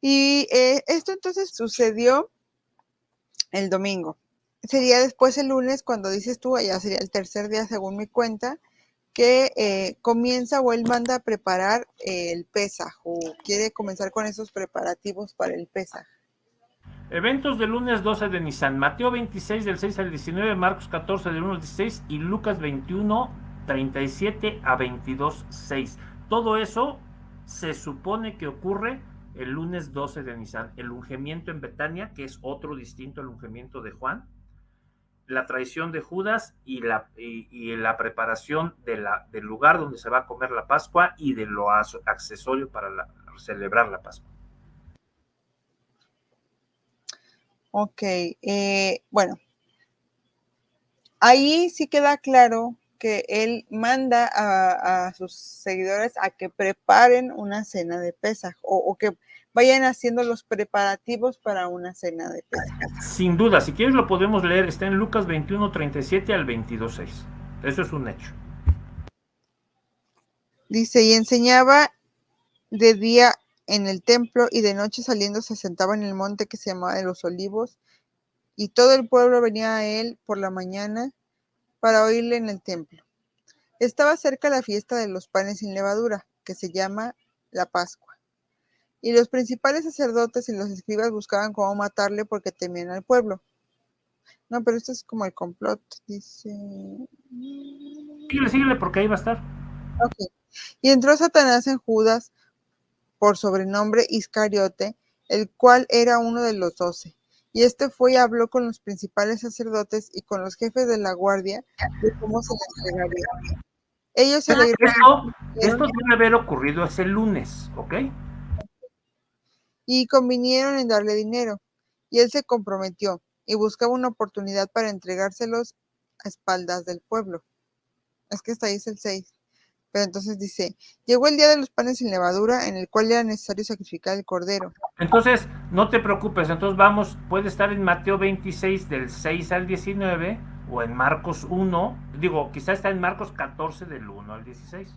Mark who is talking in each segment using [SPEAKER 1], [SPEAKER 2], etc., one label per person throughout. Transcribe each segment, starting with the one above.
[SPEAKER 1] Y esto entonces sucedió el domingo. Sería después el lunes cuando dices tú, allá sería el tercer día según mi cuenta, que comienza o él manda a preparar el Pesaj o quiere comenzar con esos preparativos para el Pesaj.
[SPEAKER 2] Eventos del lunes 12 de Nisan, Mateo 26 del 6 al 19, Marcos 14 del 1 al 16 y Lucas 21, 37 a 22, 6. Todo eso se supone que ocurre el lunes 12 de Nisan. El ungimiento en Betania, que es otro distinto al ungimiento de Juan, la traición de Judas y la preparación del lugar donde se va a comer la Pascua y de lo accesorio para celebrar la Pascua.
[SPEAKER 1] Ok, bueno, ahí sí queda claro que él manda a sus seguidores a que preparen una cena de Pesaj o que vayan haciendo los preparativos para una cena de Pesaj.
[SPEAKER 2] Sin duda, si quieres lo podemos leer, está en Lucas 21, 37 al 22, 6. Eso es un hecho.
[SPEAKER 1] Dice, y enseñaba de día en el templo y de noche saliendo se sentaba en el monte que se llamaba de los Olivos, y todo el pueblo venía a él por la mañana para oírle en el templo. Estaba cerca la fiesta de los panes sin levadura, que se llama la Pascua. Y los principales sacerdotes y los escribas buscaban cómo matarle porque temían al pueblo. No, pero esto es como el complot, dice.
[SPEAKER 2] Síguele porque ahí va a estar.
[SPEAKER 1] Ok. Y entró Satanás en Judas, por sobrenombre Iscariote, el cual era uno de los 12. Y este fue y habló con los principales sacerdotes y con los jefes de la guardia de cómo se le entregaría. Ellos se alegraron
[SPEAKER 2] Esto debe haber ocurrido ese lunes, ¿ok?
[SPEAKER 1] y convinieron en darle dinero. Y él se comprometió y buscaba una oportunidad para entregárselos a espaldas del pueblo. Es que hasta ahí es el 6. Pero entonces dice, llegó el día de los panes sin levadura, en el cual era necesario sacrificar el cordero.
[SPEAKER 2] Entonces, no te preocupes, entonces vamos, puede estar en Mateo 26 del 6 al 19 o en Marcos 1, digo, quizá está en Marcos 14 del 1 al 16.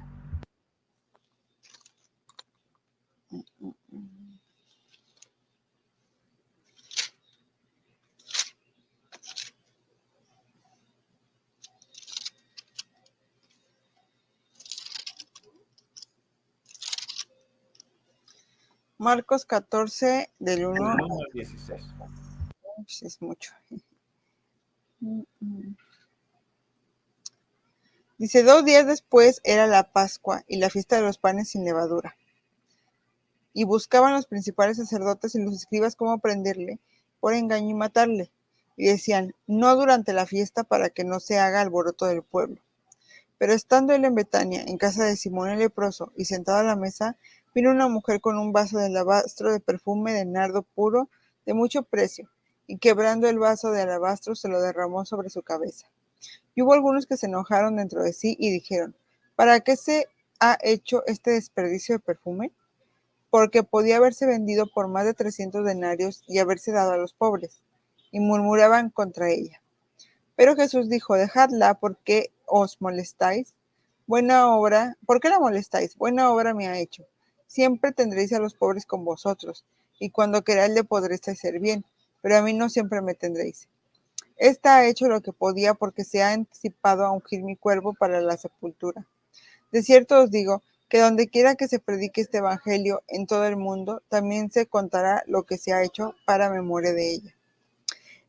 [SPEAKER 1] Marcos 14 del 1
[SPEAKER 2] al 16.
[SPEAKER 1] Es mucho. Dice, 2 días después era la Pascua y la fiesta de los panes sin levadura. Y buscaban los principales sacerdotes y los escribas cómo prenderle por engaño y matarle. Y decían, no durante la fiesta para que no se haga alboroto del pueblo. Pero estando él en Betania, en casa de Simón el leproso, y sentado a la mesa, vino una mujer con un vaso de alabastro de perfume de nardo puro de mucho precio, y quebrando el vaso de alabastro se lo derramó sobre su cabeza. Y hubo algunos que se enojaron dentro de sí y dijeron, ¿para qué se ha hecho este desperdicio de perfume? Porque podía haberse vendido por más de 300 denarios y haberse dado a los pobres. Y murmuraban contra ella. Pero Jesús dijo, dejadla, porque os molestáis. ¿Por qué la molestáis? Buena obra me ha hecho. Siempre tendréis a los pobres con vosotros, y cuando queráis le podréis hacer bien, pero a mí no siempre me tendréis. Esta ha hecho lo que podía porque se ha anticipado a ungir mi cuerpo para la sepultura. De cierto os digo que donde quiera que se predique este evangelio en todo el mundo, también se contará lo que se ha hecho para memoria de ella.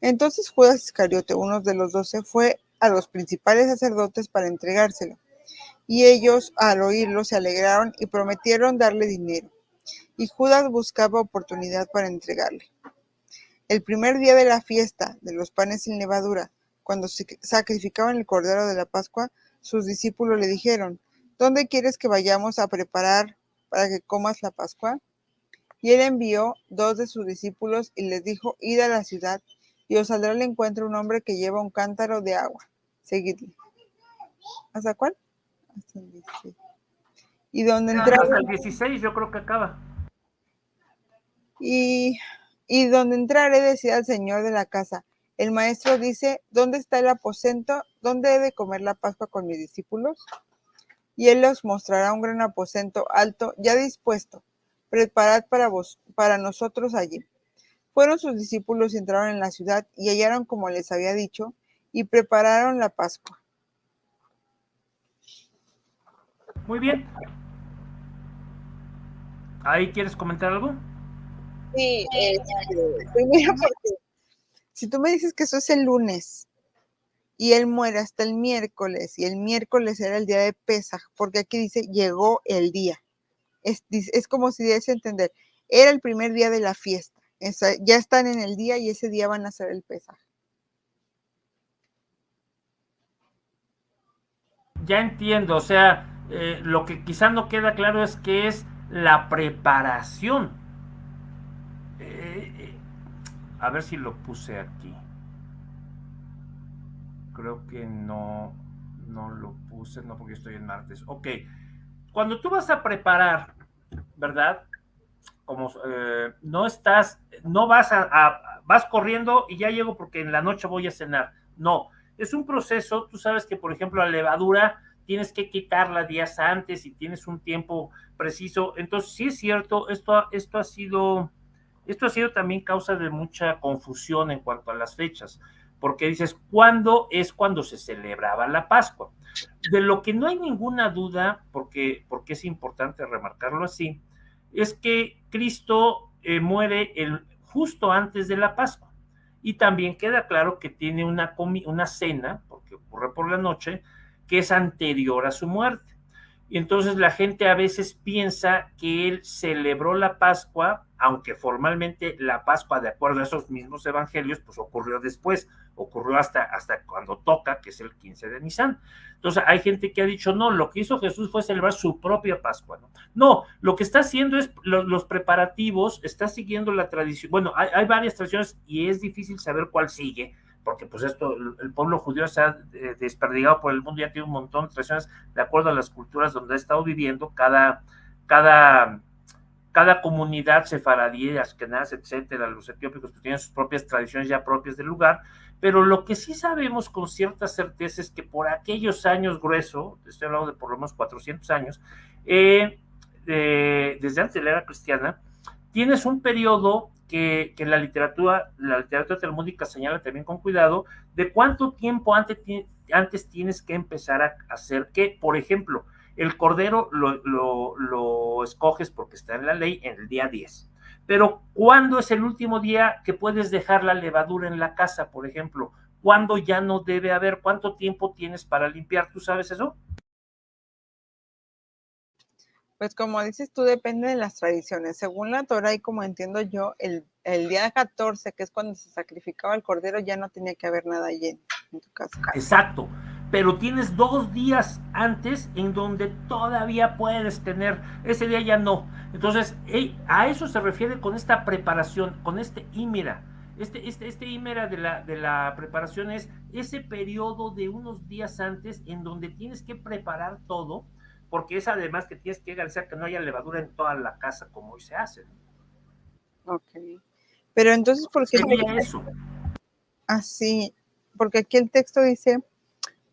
[SPEAKER 1] Entonces Judas Iscariote, uno de los 12, fue a los principales sacerdotes para entregárselo. Y ellos, al oírlo, se alegraron y prometieron darle dinero. Y Judas buscaba oportunidad para entregarle. El primer día de la fiesta de los panes sin levadura, cuando se sacrificaban el cordero de la Pascua, sus discípulos le dijeron, ¿dónde quieres que vayamos a preparar para que comas la Pascua? Y él envió 2 de sus discípulos y les dijo, id a la ciudad, y os saldrá al encuentro un hombre que lleva un cántaro de agua. Seguidle. ¿Hasta cuál? Hasta el 16. Y donde entrare,
[SPEAKER 2] Hasta el 16 yo creo que acaba.
[SPEAKER 1] y donde entrare, decía el señor de la casa, el maestro dice, ¿dónde está el aposento? ¿Dónde he de comer la Pascua con mis discípulos? y él os mostrará un gran aposento alto, ya dispuesto. Preparad para nosotros allí. Fueron sus discípulos y entraron en la ciudad, y hallaron como les había dicho, y prepararon la Pascua.
[SPEAKER 2] Muy bien. ¿Ahí quieres comentar algo?
[SPEAKER 1] Sí, primero porque si tú me dices que eso es el lunes y él muere hasta el miércoles, y el miércoles era el día de Pesaj, porque aquí dice llegó el día. Es como si diese a entender, era el primer día de la fiesta. Ya están en el día y ese día van a hacer el Pesaj.
[SPEAKER 2] Ya entiendo, o sea, lo que quizá no queda claro es que es la preparación. Eh, eh, a ver si lo puse aquí. Creo que no lo puse, no porque estoy en martes. Ok, cuando tú vas a preparar, ¿verdad? Como no estás, no vas vas corriendo y ya llego porque en la noche voy a cenar. No, es un proceso, tú sabes que por ejemplo la levadura tienes que quitarla días antes y tienes un tiempo preciso. Entonces, sí es cierto, esto ha sido también causa de mucha confusión en cuanto a las fechas, porque dices, ¿cuándo es cuando se celebraba la Pascua? De lo que no hay ninguna duda, porque es importante remarcarlo así, es que Cristo muere justo antes de la Pascua. Y también queda claro que tiene una cena, porque ocurre por la noche, que es anterior a su muerte. Y entonces la gente a veces piensa que él celebró la Pascua, aunque formalmente la Pascua, de acuerdo a esos mismos evangelios, pues ocurrió después, ocurrió hasta cuando toca, que es el 15 de Nisan. Entonces hay gente que ha dicho, no, lo que hizo Jesús fue celebrar su propia Pascua. No, lo que está haciendo es los preparativos, está siguiendo la tradición. Bueno, hay varias tradiciones y es difícil saber cuál sigue, porque pues el pueblo judío se ha desperdigado por el mundo, ya tiene un montón de tradiciones de acuerdo a las culturas donde ha estado viviendo, cada, cada comunidad sefaradí, askenaz, etcétera, los etiópicos pues tienen sus propias tradiciones ya propias del lugar, pero lo que sí sabemos con cierta certeza es que por aquellos años grueso, estoy hablando de por lo menos 400 años, desde antes de la era cristiana, tienes un periodo que la literatura talmúdica señala también con cuidado, de cuánto tiempo antes tienes que empezar a hacer que, por ejemplo, el cordero lo escoges porque está en la ley en el día 10. Pero ¿cuándo es el último día que puedes dejar la levadura en la casa, por ejemplo? ¿Cuándo ya no debe haber? ¿Cuánto tiempo tienes para limpiar? ¿Tú sabes eso?
[SPEAKER 1] Pues como dices tú, depende de las tradiciones. Según la Torah y como entiendo yo, el día 14, que es cuando se sacrificaba el cordero, ya no tenía que haber nada allí en tu casa.
[SPEAKER 2] Exacto. Pero tienes 2 días antes en donde todavía puedes tener, ese día ya no. Entonces, a eso se refiere con esta preparación, con este ímera. Este ímera de la preparación es ese periodo de unos días antes en donde tienes que preparar todo, porque es además que tienes que garantizar que no haya levadura en toda la casa como hoy se hace.
[SPEAKER 1] Ok. Pero entonces, ¿por qué
[SPEAKER 2] Sería eso.
[SPEAKER 1] así? Porque aquí el texto dice,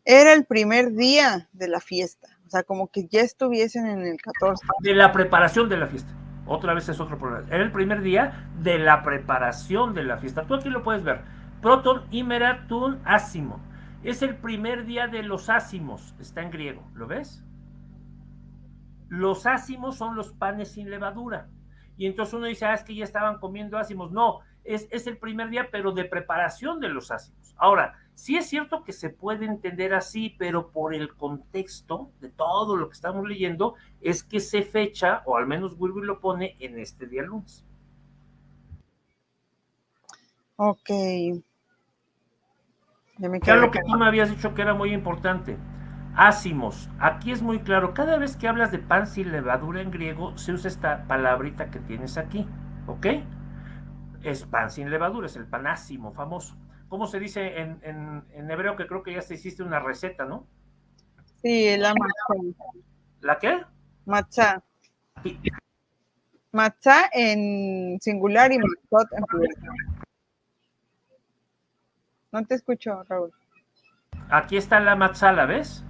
[SPEAKER 1] era el primer día de la fiesta. O sea, como que ya estuviesen en el 14.
[SPEAKER 2] De la preparación de la fiesta. Otra vez es otro problema. Era el primer día de la preparación de la fiesta. Tú aquí lo puedes ver. Proton imera tun ácimo. Es el primer día de los ácimos. Está en griego. ¿Lo ves? Los ácimos son los panes sin levadura. Y entonces uno dice, es que ya estaban comiendo ácimos. No, es el primer día, pero de preparación de los ácimos. Ahora, sí es cierto que se puede entender así, pero por el contexto de todo lo que estamos leyendo, es que se fecha, o al menos Wilby lo pone, en este día lunes.
[SPEAKER 1] Ok. Ya me
[SPEAKER 2] Ya
[SPEAKER 1] quedé.
[SPEAKER 2] lo que tú me habías dicho que era muy importante. Ácimos. Aquí es muy claro. Cada vez que hablas de pan sin levadura en griego, se usa esta palabrita que tienes aquí. ¿Ok? Es pan sin levadura, es el panásimo famoso. ¿Cómo se dice en hebreo? Que creo que ya se hiciste una receta, ¿no?
[SPEAKER 1] Sí, la matzá.
[SPEAKER 2] ¿La qué?
[SPEAKER 1] Matzá.
[SPEAKER 2] Aquí,
[SPEAKER 1] Matzá en singular y matzot en plural. No te escucho, Raúl.
[SPEAKER 2] aquí está la matzá, ¿la ves?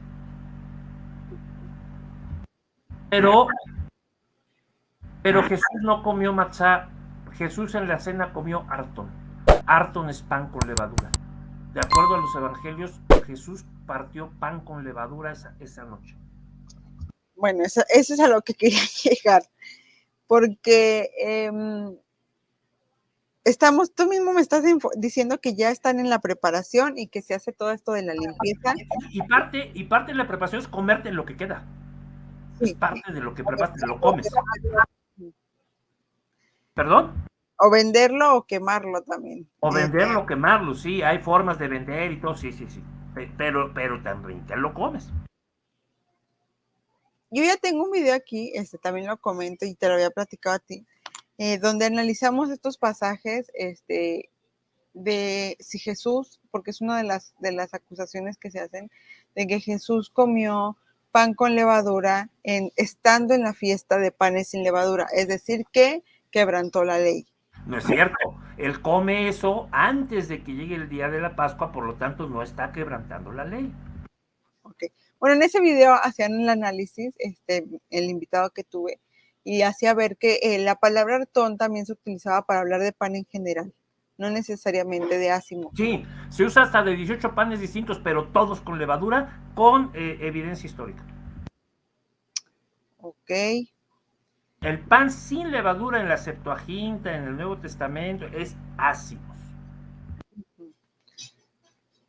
[SPEAKER 2] Pero Jesús no comió matzá. Jesús en la cena comió artón. Artón es pan con levadura. De acuerdo a los evangelios, Jesús partió pan con levadura esa noche.
[SPEAKER 1] Bueno, eso es a lo que quería llegar, porque tú mismo me estás diciendo que ya están en la preparación y que se hace todo esto de la limpieza.
[SPEAKER 2] Y parte de la preparación es comerte lo que queda. Sí. Es parte de lo que preparaste, lo comes. ¿Perdón?
[SPEAKER 1] O venderlo o quemarlo también.
[SPEAKER 2] O venderlo o quemarlo, sí, hay formas de vender y todo, sí. Pero también te lo comes.
[SPEAKER 1] Yo ya tengo un video aquí, también lo comento y te lo había platicado a ti, donde analizamos estos pasajes, de si Jesús, porque es una de las acusaciones que se hacen, de que Jesús comió pan con levadura estando en la fiesta de panes sin levadura, es decir, que quebrantó la ley.
[SPEAKER 2] No es cierto, él come eso antes de que llegue el día de la Pascua, por lo tanto no está quebrantando la ley.
[SPEAKER 1] Okay. Bueno, en ese video hacían el análisis, el invitado que tuve, y hacía ver que la palabra artón también se utilizaba para hablar de pan en general, no necesariamente de ácimo.
[SPEAKER 2] Sí, se usa hasta de 18 panes distintos, pero todos con levadura, con evidencia histórica.
[SPEAKER 1] Ok.
[SPEAKER 2] El pan sin levadura en la Septuaginta, en el Nuevo Testamento, es ácimos.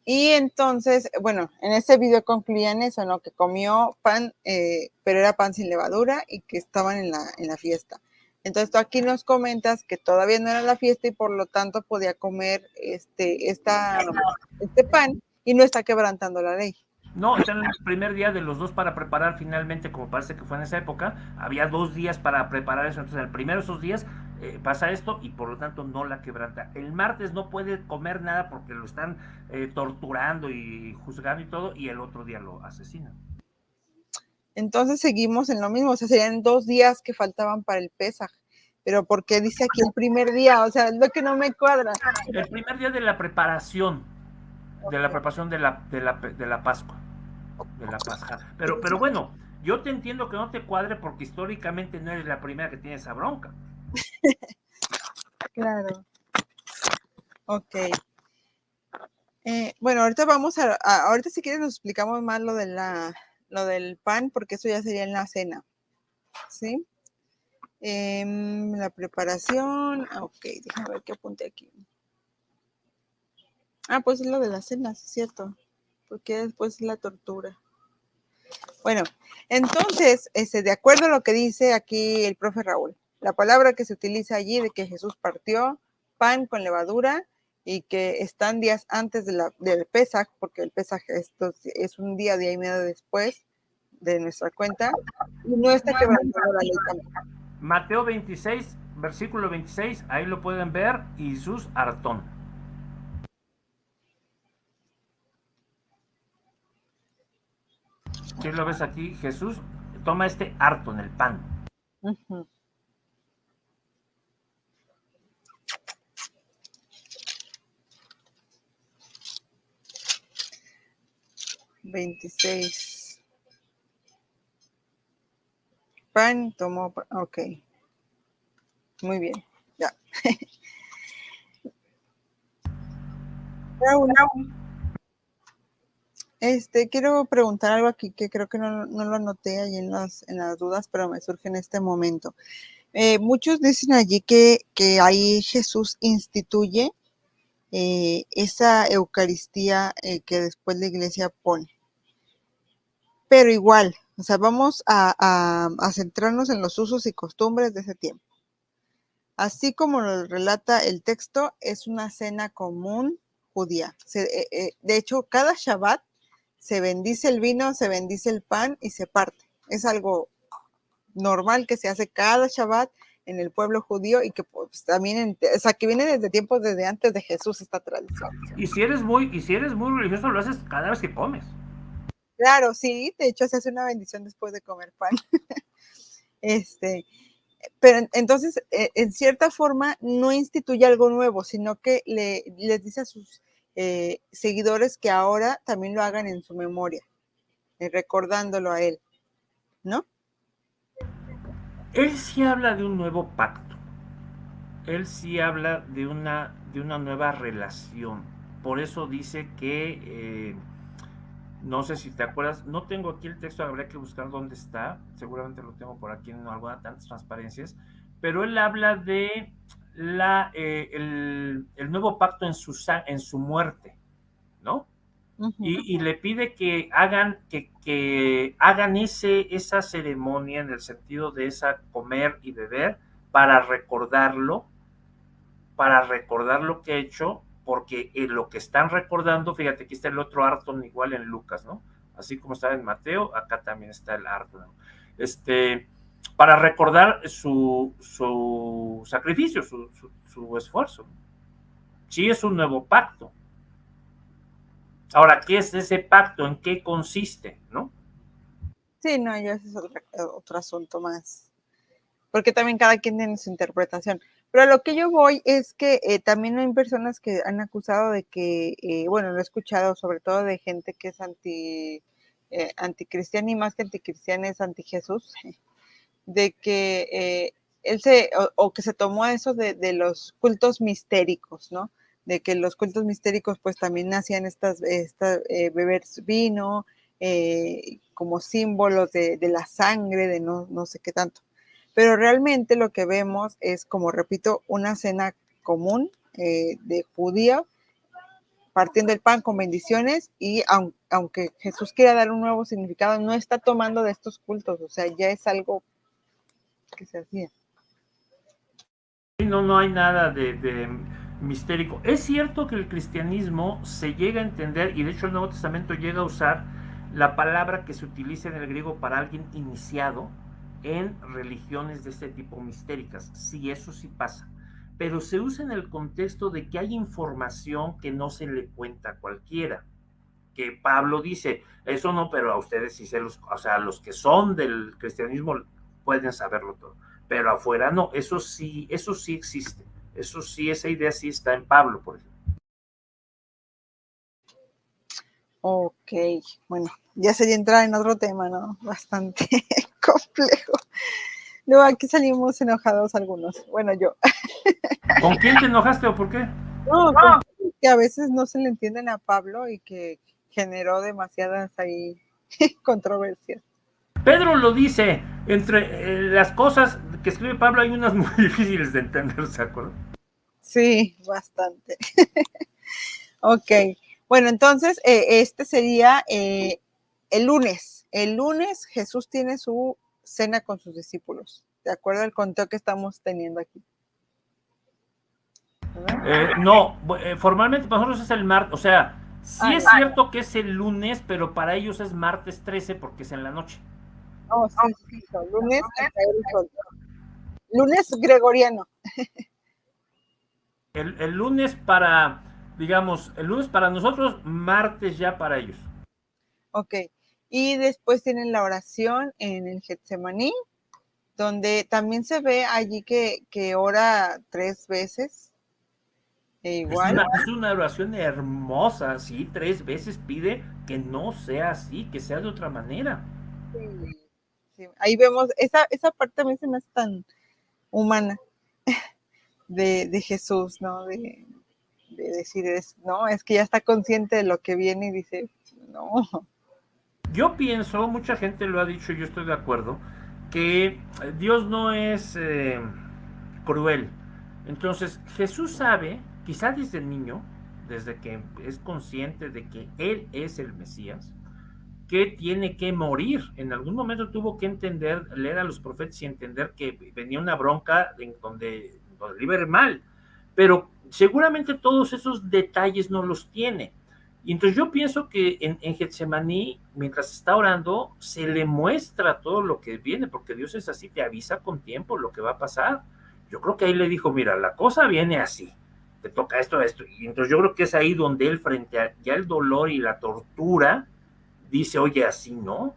[SPEAKER 1] Y entonces, bueno, en ese video concluían eso, ¿no? Que comió pan, pero era pan sin levadura y que estaban en la fiesta. Entonces tú aquí nos comentas que todavía no era la fiesta y por lo tanto podía comer este pan y no está quebrantando la ley.
[SPEAKER 2] No, está en el primer día de los dos para preparar finalmente, como parece que fue en esa época, había 2 días para preparar eso, entonces el primero de esos días pasa esto y por lo tanto no la quebranta. El martes no puede comer nada porque lo están torturando y juzgando y todo, y el otro día lo asesinan.
[SPEAKER 1] Entonces seguimos en lo mismo, o sea, serían 2 días que faltaban para el Pesaj. Pero ¿por qué dice aquí el primer día? O sea, es lo que no me cuadra.
[SPEAKER 2] El primer día de la preparación, de la preparación de la Pascua, de la Pascua. Pero bueno, yo te entiendo que no te cuadre porque históricamente no eres la primera que tiene esa bronca.
[SPEAKER 1] Claro. Ok. Bueno, ahorita vamos ahorita si quieres nos explicamos más lo del pan, porque eso ya sería en la cena, ¿sí? La preparación, ok, déjame ver qué apunte aquí. Pues es lo de la cena, sí es cierto, porque después es la tortura. Bueno, entonces, de acuerdo a lo que dice aquí el profe Raúl, la palabra que se utiliza allí de que Jesús partió pan con levadura y que están días antes del Pesaj, porque el Pesaj es un día y medio después de nuestra cuenta, y no está quebrantando la ley tampoco.
[SPEAKER 2] Mateo 26, versículo 26, ahí lo pueden ver, y sus artón. ¿Qué lo ves aquí? Jesús toma este artón, el pan.
[SPEAKER 1] Uh-huh. $26. Pan tomó, ok. Muy bien, ya. Quiero preguntar algo aquí que creo que no lo anoté ahí en las dudas, pero me surge en este momento. Muchos dicen allí que ahí Jesús instituye esa Eucaristía que después la iglesia pone. Pero igual, o sea, vamos a centrarnos en los usos y costumbres de ese tiempo. Así como lo relata el texto, es una cena común judía. De hecho, cada Shabbat se bendice el vino, se bendice el pan y se parte. Es algo normal que se hace cada Shabbat en el pueblo judío y que pues, también, que viene desde tiempos desde antes de Jesús esta tradición.
[SPEAKER 2] Y si eres muy religioso, lo haces cada vez que comes.
[SPEAKER 1] Claro, sí, de hecho se hace una bendición después de comer pan. Pero entonces, en cierta forma, no instituye algo nuevo, sino que les dice a sus seguidores que ahora también lo hagan en su memoria, recordándolo a él, ¿no?
[SPEAKER 2] Él sí habla de un nuevo pacto. Él sí habla de una nueva relación. Por eso dice que, no sé si te acuerdas, no tengo aquí el texto, habría que buscar dónde está, seguramente lo tengo por aquí en alguna tantas transparencias, pero él habla de el nuevo pacto en su muerte, ¿no?
[SPEAKER 1] Ujú.
[SPEAKER 2] Y le pide que hagan esa ceremonia en el sentido de esa comer y beber para recordar lo que ha hecho, porque lo que están recordando, fíjate, aquí está el otro Arton igual en Lucas, ¿no? Así como estaba en Mateo, acá también está el Arton, ¿no? Para recordar su sacrificio, su esfuerzo. Sí, es un nuevo pacto. Ahora, ¿qué es ese pacto? ¿En qué consiste? ¿No?
[SPEAKER 1] Sí, no, ya ese es otro asunto más, porque también cada quien tiene su interpretación. Pero a lo que yo voy es que también hay personas que han acusado de que, bueno, lo he escuchado sobre todo de gente que es anticristiana y más que anticristiana es anti Jesús, de que él o que se tomó eso de los cultos mistéricos, ¿no? De que los cultos mistéricos pues también hacían beber vino como símbolos de la sangre, de no sé qué tanto. Pero realmente lo que vemos es, como repito, una cena común de judío, partiendo el pan con bendiciones y aunque Jesús quiera dar un nuevo significado, no está tomando de estos cultos, o sea, ya es algo que se hacía.
[SPEAKER 2] No, no hay nada de mistérico. Es cierto que el cristianismo se llega a entender, y de hecho el Nuevo Testamento llega a usar la palabra que se utiliza en el griego para alguien iniciado en religiones de este tipo mistéricas. Sí, eso sí pasa. Pero se usa en el contexto de que hay información que no se le cuenta a cualquiera. Que Pablo dice, eso no, pero a ustedes sí o sea, los que son del cristianismo pueden saberlo todo, pero afuera no, eso sí existe, eso sí, esa idea sí está en Pablo, por ejemplo.
[SPEAKER 1] Ok, bueno, ya sería entrar en otro tema, ¿no? Bastante complejo. Luego aquí salimos enojados algunos. Bueno, yo.
[SPEAKER 2] ¿Con quién te enojaste o por qué?
[SPEAKER 1] No, con que a veces no se le entienden a Pablo y que generó demasiadas ahí controversias.
[SPEAKER 2] Pedro lo dice, entre las cosas que escribe Pablo hay unas muy difíciles de entender, ¿se acuerdan?
[SPEAKER 1] Sí, bastante. Ok, bueno, entonces este sería el lunes. El lunes Jesús tiene su cena con sus discípulos, de acuerdo al conteo que estamos teniendo aquí.
[SPEAKER 2] No, formalmente para nosotros es el martes, o sea, sí
[SPEAKER 1] Ah,
[SPEAKER 2] es
[SPEAKER 1] ya.
[SPEAKER 2] cierto que es el lunes, pero para ellos es martes 13 porque es en la noche.
[SPEAKER 1] Oh, sí, sí, sí, lunes al caer el sol. Lunes gregoriano.
[SPEAKER 2] El lunes para, digamos, el lunes para nosotros, martes ya para ellos.
[SPEAKER 1] Ok. Y después tienen la oración en el Getsemaní, donde también se ve allí que ora 3 veces. E igual.
[SPEAKER 2] Es una oración hermosa, sí, 3 veces pide que no sea así, que sea de otra manera.
[SPEAKER 1] Sí, sí. Ahí vemos, esa parte también se me hace tan humana de Jesús, ¿no? De decir, no, es que ya está consciente de lo que viene y dice, no.
[SPEAKER 2] Yo pienso, mucha gente lo ha dicho, yo estoy de acuerdo, que Dios no es cruel. Entonces, Jesús sabe, quizá desde niño, desde que es consciente de que Él es el Mesías, que tiene que morir. En algún momento tuvo que entender, leer a los profetas y entender que venía una bronca donde le iba a ir mal. Pero seguramente todos esos detalles no los tiene. Y entonces yo pienso que en Getsemaní, mientras está orando, se le muestra todo lo que viene, porque Dios es así, te avisa con tiempo lo que va a pasar. Yo creo que ahí le dijo, mira, la cosa viene así, te toca esto, esto. Y entonces yo creo que es ahí donde él, frente a ya el dolor y la tortura, dice, oye, así no,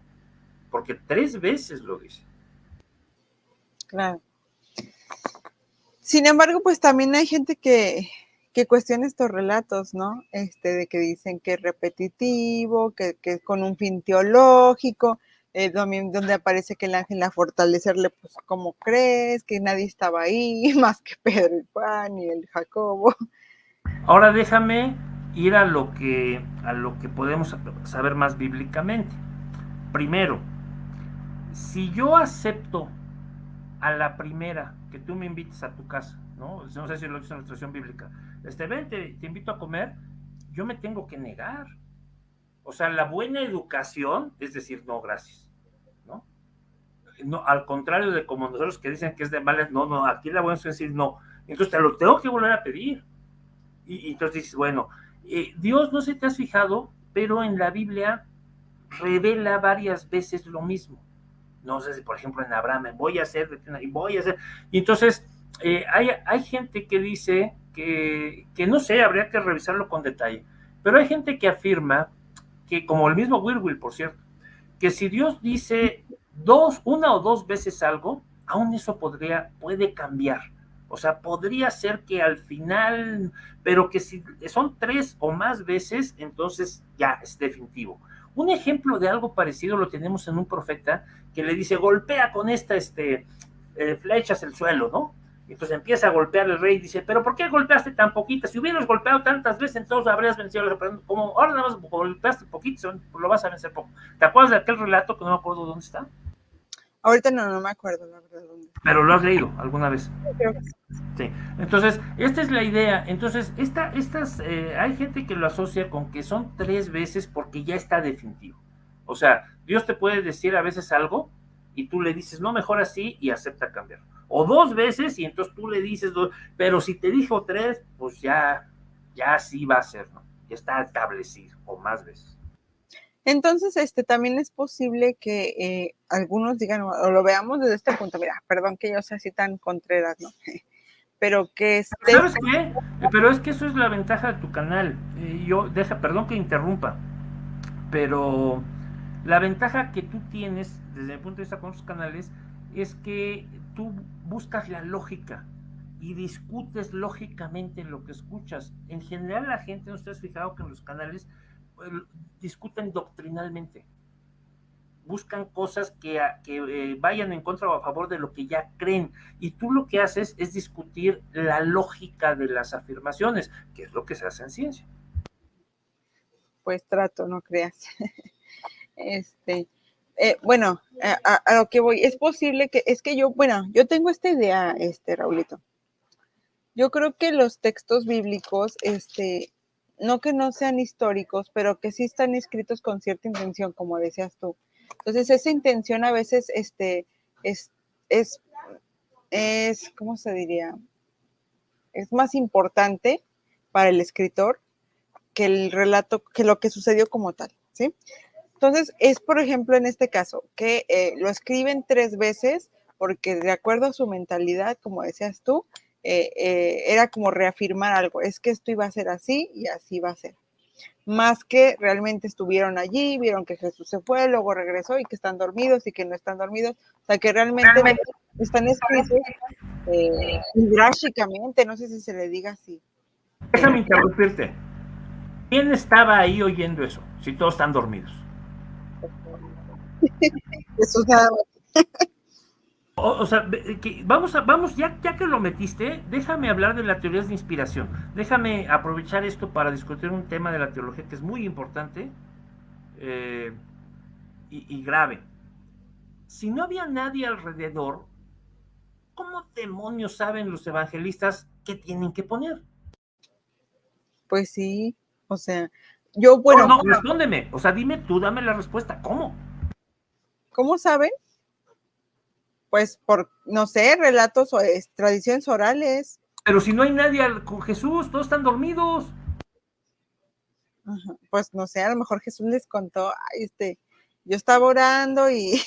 [SPEAKER 2] porque 3 veces lo dice.
[SPEAKER 1] Claro. Sin embargo, pues también hay gente que cuestiona estos relatos, ¿no? De que dicen que es repetitivo, que es con un fin teológico. también donde aparece que el ángel a fortalecerle, pues, ¿cómo crees? Que nadie estaba ahí, más que Pedro y Juan y el Jacobo.
[SPEAKER 2] Ahora déjame ir a lo que podemos saber más bíblicamente. Primero, si yo acepto a la primera que tú me invites a tu casa, ¿no? No sé si lo dice en la tradición bíblica. Ven, te invito a comer, yo me tengo que negar. O sea, la buena educación es decir, no, gracias, ¿no? No, al contrario de como nosotros que dicen que es de malas, no, no, aquí la buena educación es decir no. Entonces te lo tengo que volver a pedir. Y entonces dices, bueno, Dios, no sé si te has fijado, pero en la Biblia revela varias veces lo mismo. No sé si, por ejemplo, en Abraham, voy a hacer, y voy a hacer. Y entonces, hay gente que dice que no sé, habría que revisarlo con detalle, pero hay gente que afirma que, como el mismo Will, por cierto, que si Dios dice una o dos veces algo, aún eso puede cambiar. O sea, podría ser que al final, pero que si son tres o más veces, entonces ya es definitivo. Un ejemplo de algo parecido lo tenemos en un profeta que le dice, golpea con flechas el suelo, ¿no? Y entonces empieza a golpear el rey y dice, pero ¿por qué golpeaste tan poquita? Si hubieras golpeado tantas veces, entonces habrías vencido. Como ahora nada más golpeaste poquito, lo vas a vencer poco. ¿Te acuerdas de aquel relato que no me acuerdo dónde está?
[SPEAKER 1] Ahorita no me acuerdo, la verdad, dónde.
[SPEAKER 2] Pero lo has leído alguna vez.
[SPEAKER 1] Creo que sí.
[SPEAKER 2] Sí. Entonces, esta es la idea. Entonces, hay gente que lo asocia con que son tres veces porque ya está definitivo. O sea, Dios te puede decir a veces algo y tú le dices, no, mejor así, y acepta cambiar. O dos veces y entonces tú le dices dos, pero si te dijo tres, pues ya sí va a ser, ¿no? Ya está establecido, o más veces.
[SPEAKER 1] Entonces, también es posible que algunos digan, o lo veamos desde este punto, mira, perdón que yo sea así tan contreras, ¿no? Pero que
[SPEAKER 2] ¿Sabes qué? Pero es que eso es la ventaja de tu canal. Perdón que interrumpa, pero la ventaja que tú tienes desde el punto de vista con otros canales es que tú buscas la lógica y discutes lógicamente lo que escuchas. En general la gente, no te has fijado que en los canales discuten doctrinalmente, buscan cosas que vayan en contra o a favor de lo que ya creen, y tú lo que haces es discutir la lógica de las afirmaciones, que es lo que se hace en ciencia.
[SPEAKER 1] Pues trato, no creas. Bueno, a lo que voy, es posible que, es que yo tengo esta idea, Raulito. Yo creo que los textos bíblicos, no que no sean históricos, pero que sí están escritos con cierta intención, como decías tú. Entonces, esa intención a veces, ¿cómo se diría? Es más importante para el escritor que el relato, que lo que sucedió como tal, ¿sí? Entonces, es, por ejemplo, en este caso, que lo escriben tres veces porque de acuerdo a su mentalidad, como decías tú, era como reafirmar algo, es que esto iba a ser así y así va a ser. Más que realmente estuvieron allí, vieron que Jesús se fue, luego regresó y que están dormidos y que no están dormidos. O sea, que realmente están escritos drásticamente, no sé si se le diga así.
[SPEAKER 2] Déjame interrumpirte. ¿Quién estaba ahí oyendo eso? Si todos están dormidos.
[SPEAKER 1] Jesús nada más.
[SPEAKER 2] O sea, vamos, ya que lo metiste, déjame hablar de las teorías de inspiración. Déjame aprovechar esto para discutir un tema de la teología que es muy importante y grave. Si no había nadie alrededor, ¿cómo demonios saben los evangelistas qué tienen que poner?
[SPEAKER 1] Pues sí, o sea, yo, bueno.
[SPEAKER 2] No, respóndeme, o sea, dime tú, dame la respuesta, ¿cómo?
[SPEAKER 1] ¿Cómo saben? Pues por, no sé, relatos o tradiciones orales.
[SPEAKER 2] Pero si no hay nadie con Jesús, todos están dormidos.
[SPEAKER 1] Ajá, pues no sé, a lo mejor Jesús les contó, ay, yo estaba orando y...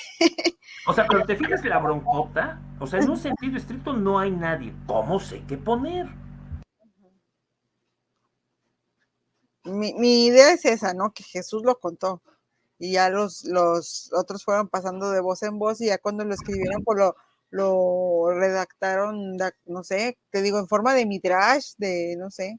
[SPEAKER 2] O sea, pero te fijas la broncota, o sea, en un sentido estricto no hay nadie. ¿Cómo sé qué poner?
[SPEAKER 1] Mi idea es esa, ¿no? Que Jesús lo contó y ya los otros fueron pasando de voz en voz y ya cuando lo escribieron, pues lo redactaron, no sé, te digo, en forma de midrash, de, no sé.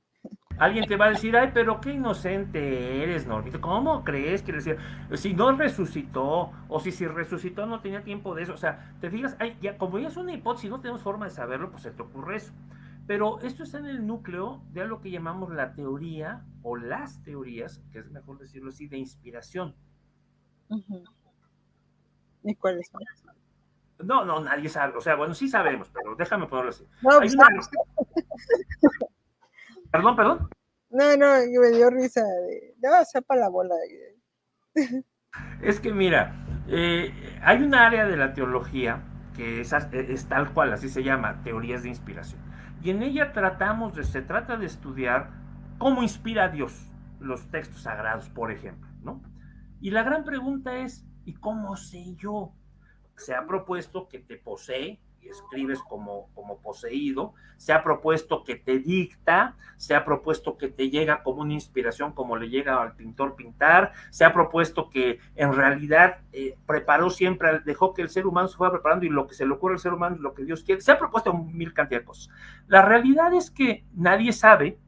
[SPEAKER 2] Alguien te va a decir, ay, pero qué inocente eres, Normita. ¿Cómo crees que decir, si no resucitó, o si resucitó no tenía tiempo de eso? O sea, te fijas, ay, ya, como ya es una hipótesis, no tenemos forma de saberlo, pues se te ocurre eso. Pero esto está en el núcleo de lo que llamamos la teoría, o las teorías, que es mejor decirlo así, de inspiración.
[SPEAKER 1] Uh-huh. ¿Y cuáles son?
[SPEAKER 2] No, no, nadie sabe. O sea, bueno, sí sabemos, pero déjame ponerlo así.
[SPEAKER 1] No,
[SPEAKER 2] Hay
[SPEAKER 1] pues,
[SPEAKER 2] una... Perdón, perdón.
[SPEAKER 1] no, me dio risa. No, sepa la bola.
[SPEAKER 2] Es que mira, hay una área de la teología que es tal cual, así se llama, teorías de inspiración. Y en ella se trata de estudiar cómo inspira a Dios los textos sagrados, por ejemplo, ¿no? Y la gran pregunta es, ¿y cómo sé yo? Se ha propuesto que te posee y escribes como poseído, se ha propuesto que te dicta, se ha propuesto que te llega como una inspiración, como le llega al pintor pintar, se ha propuesto que en realidad preparó siempre, dejó que el ser humano se fuera preparando y lo que se le ocurre al ser humano es lo que Dios quiere, se ha propuesto mil cantidad de cosas. La realidad es que nadie sabe,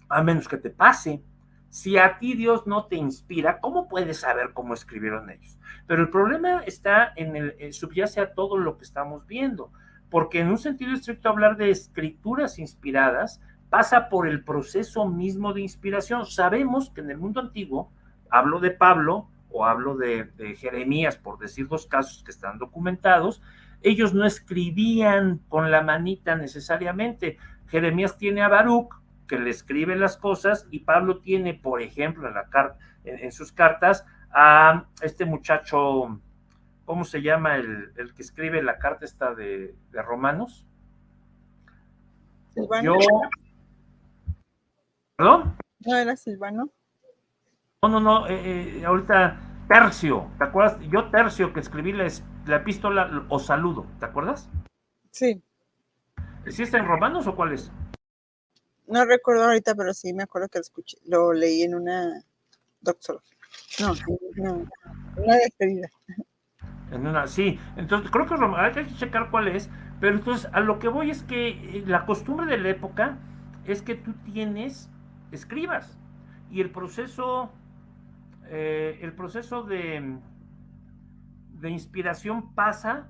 [SPEAKER 2] a menos que te pase. Si a ti Dios no te inspira, ¿cómo puedes saber cómo escribieron ellos? Pero el problema está subyace a todo lo que estamos viendo, porque en un sentido estricto hablar de escrituras inspiradas pasa por el proceso mismo de inspiración. Sabemos que en el mundo antiguo, hablo de Pablo o hablo de Jeremías, por decir dos casos que están documentados, ellos no escribían con la manita necesariamente. Jeremías tiene a Baruch, que le escribe las cosas, y Pablo tiene, por ejemplo, en sus cartas, a este muchacho, ¿cómo se llama el que escribe la carta esta de Romanos?
[SPEAKER 1] ¿Silvano?
[SPEAKER 2] ¿Perdón?
[SPEAKER 1] ¿No era Silvano?
[SPEAKER 2] No, ahorita Tercio, ¿te acuerdas? Yo Tercio, que escribí la epístola, os saludo, ¿te acuerdas?
[SPEAKER 1] Sí.
[SPEAKER 2] ¿Sí está en Romanos o cuál es?
[SPEAKER 1] No recuerdo ahorita, pero sí me acuerdo que lo leí en una doxología. No, una despedida.
[SPEAKER 2] Sí, entonces creo que hay que checar cuál es, pero entonces a lo que voy es que la costumbre de la época es que tú escribas, y el proceso de inspiración pasa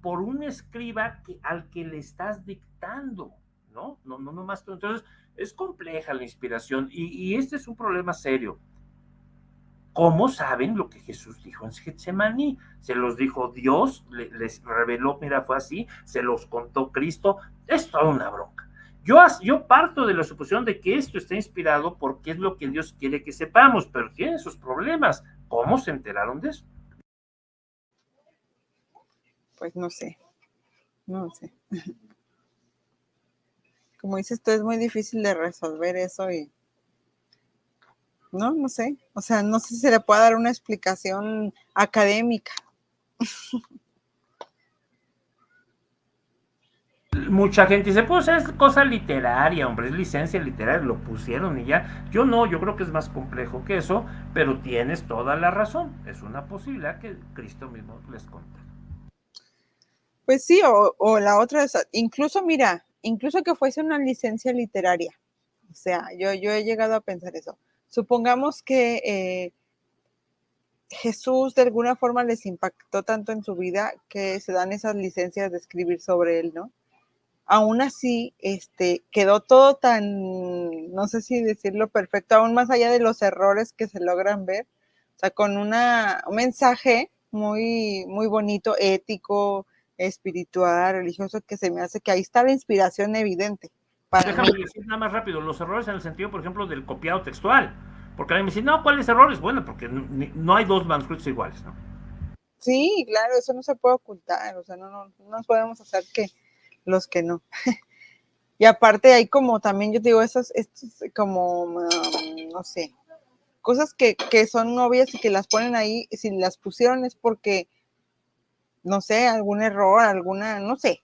[SPEAKER 2] por un escriba al que le estás dictando, ¿no? No más tú. Entonces es compleja la inspiración, y este es un problema serio. ¿Cómo saben lo que Jesús dijo en Getsemaní? Se los dijo Dios, les reveló, mira, fue así, se los contó Cristo, es toda una bronca. Yo parto de la suposición de que esto está inspirado porque es lo que Dios quiere que sepamos, pero tiene sus problemas. ¿Cómo se enteraron de eso?
[SPEAKER 1] Pues no sé. Como dices tú, es muy difícil de resolver eso y no sé. O sea, no sé si se le puede dar una explicación académica.
[SPEAKER 2] Mucha gente dice, pues es cosa literaria, hombre, es licencia literaria, lo pusieron y ya. Yo creo que es más complejo que eso, pero tienes toda la razón. Es una posibilidad que Cristo mismo les contó.
[SPEAKER 1] Pues sí, o la otra es, incluso que fuese una licencia literaria. O sea, yo he llegado a pensar eso. Supongamos que Jesús de alguna forma les impactó tanto en su vida que se dan esas licencias de escribir sobre él, ¿no? Aún así, quedó todo tan, no sé si decirlo perfecto, aún más allá de los errores que se logran ver, o sea, con un mensaje muy, muy bonito, ético, espiritual, religioso, que se me hace que ahí está la inspiración evidente.
[SPEAKER 2] Déjame decir nada más rápido, los errores en el sentido, por ejemplo, del copiado textual, porque alguien me dice, no, ¿cuáles errores? Bueno, porque no hay dos manuscritos iguales, ¿no?
[SPEAKER 1] Sí, claro, eso no se puede ocultar, o sea, no nos podemos hacer que los que no. Y aparte hay como también, yo digo, estos como, no sé, cosas que son obvias y que las ponen ahí, si las pusieron es porque, no sé, algún error, no sé,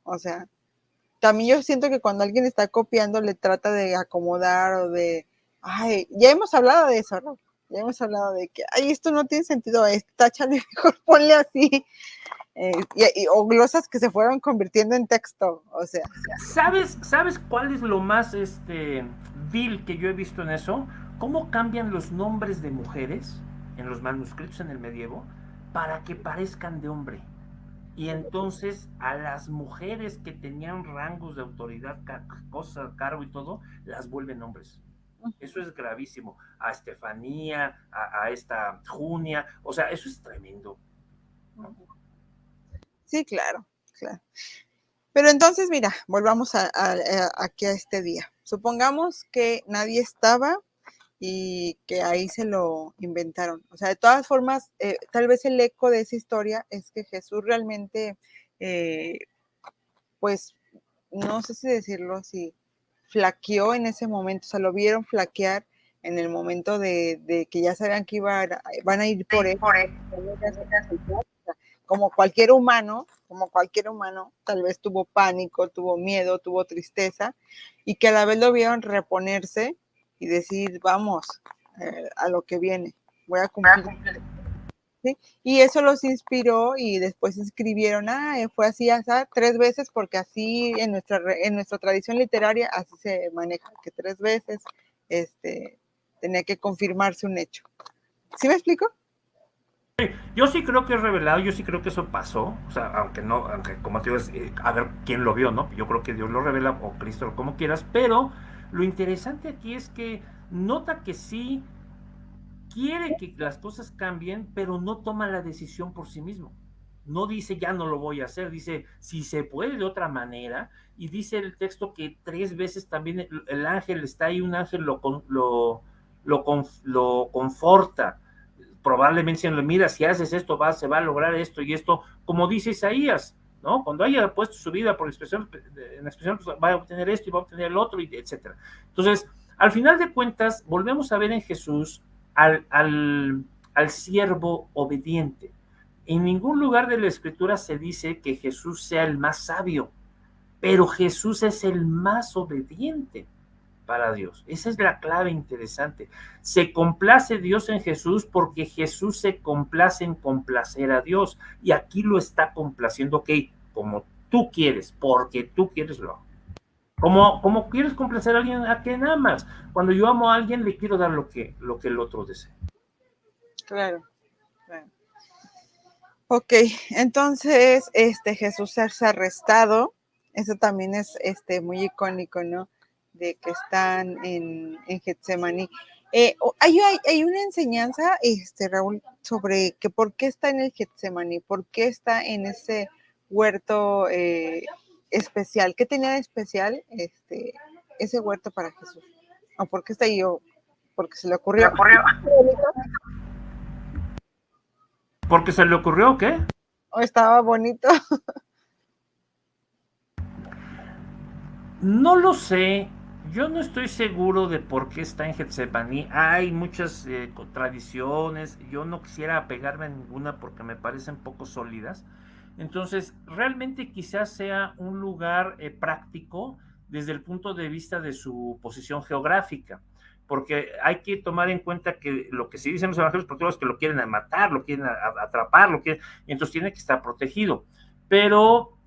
[SPEAKER 1] o sea, también yo siento que cuando alguien está copiando le trata de acomodar o de, ay, ya hemos hablado de eso, ¿no? Ya hemos hablado de que, ay, esto no tiene sentido, táchale, mejor ponle así, o glosas que se fueron convirtiendo en texto, o sea.
[SPEAKER 2] ¿Sabes cuál es lo más vil que yo he visto en eso, cómo cambian los nombres de mujeres en los manuscritos en el medievo para que parezcan de hombre. Y entonces a las mujeres que tenían rangos de autoridad, cosas, cargo y todo, las vuelven hombres. Eso es gravísimo. A Estefanía, a esta Junia, o sea, eso es tremendo, ¿no?
[SPEAKER 1] Sí, claro, claro. Pero entonces, mira, volvamos aquí a este día. Supongamos que nadie estaba y que ahí se lo inventaron. O sea, de todas formas, tal vez el eco de esa historia es que Jesús realmente, pues, no sé si decirlo así, flaqueó en ese momento, o sea, lo vieron flaquear en el momento de que ya sabían que van a ir por él. Como cualquier humano, tal vez tuvo pánico, tuvo miedo, tuvo tristeza, y que a la vez lo vieron reponerse y decir, vamos, a lo que viene, voy a cumplir. ¿Sí? Y eso los inspiró y después escribieron, fue así, 3 veces, porque así en nuestra tradición literaria así se maneja, que 3 veces tenía que confirmarse un hecho. ¿Sí me explico?
[SPEAKER 2] Yo sí creo que es revelado, yo sí creo que eso pasó, o sea, aunque como te digo, a ver quién lo vio, ¿no? Yo creo que Dios lo revela, o Cristo, como quieras, pero lo interesante aquí es que nota que sí quiere que las cosas cambien, pero no toma la decisión por sí mismo. No dice, ya no lo voy a hacer, dice, si se puede de otra manera, y dice el texto que 3 veces también el ángel está ahí, un ángel lo conforta, probablemente diciendo, mira, si haces esto, se va a lograr esto y esto, como dice Isaías, ¿no? Cuando haya puesto su vida por expresión, en expresión, pues va a obtener esto y va a obtener el otro, etcétera. Entonces, al final de cuentas, volvemos a ver en Jesús al siervo obediente. En ningún lugar de la Escritura se dice que Jesús sea el más sabio, pero Jesús es el más obediente para Dios. Esa es la clave interesante. Se complace Dios en Jesús porque Jesús se complace en complacer a Dios. Y aquí lo está complaciendo, ok, como tú quieres, porque tú quieres lo hago. Como quieres complacer a alguien a quien amas. Cuando yo amo a alguien, le quiero dar lo que el otro desea.
[SPEAKER 1] Claro, claro. Ok, entonces Jesús es arrestado. Eso también es muy icónico, ¿no? De que están en Getsemaní. Hay una enseñanza, Raúl, sobre que por qué está en el Getsemaní, por qué está en ese huerto especial. ¿Qué tenía de especial ese huerto para Jesús? ¿O por qué está ahí? ¿O porque se le ocurrió?
[SPEAKER 2] ¿Porque se le ocurrió qué?
[SPEAKER 1] ¿O estaba bonito?
[SPEAKER 2] No lo sé. Yo no estoy seguro de por qué está en Getsemaní. Hay muchas tradiciones. Yo no quisiera apegarme a ninguna porque me parecen poco sólidas. Entonces, realmente quizás sea un lugar práctico desde el punto de vista de su posición geográfica. Porque hay que tomar en cuenta que lo que se dice en los evangelios es que lo quieren matar, lo quieren atrapar, y entonces tiene que estar protegido. Pero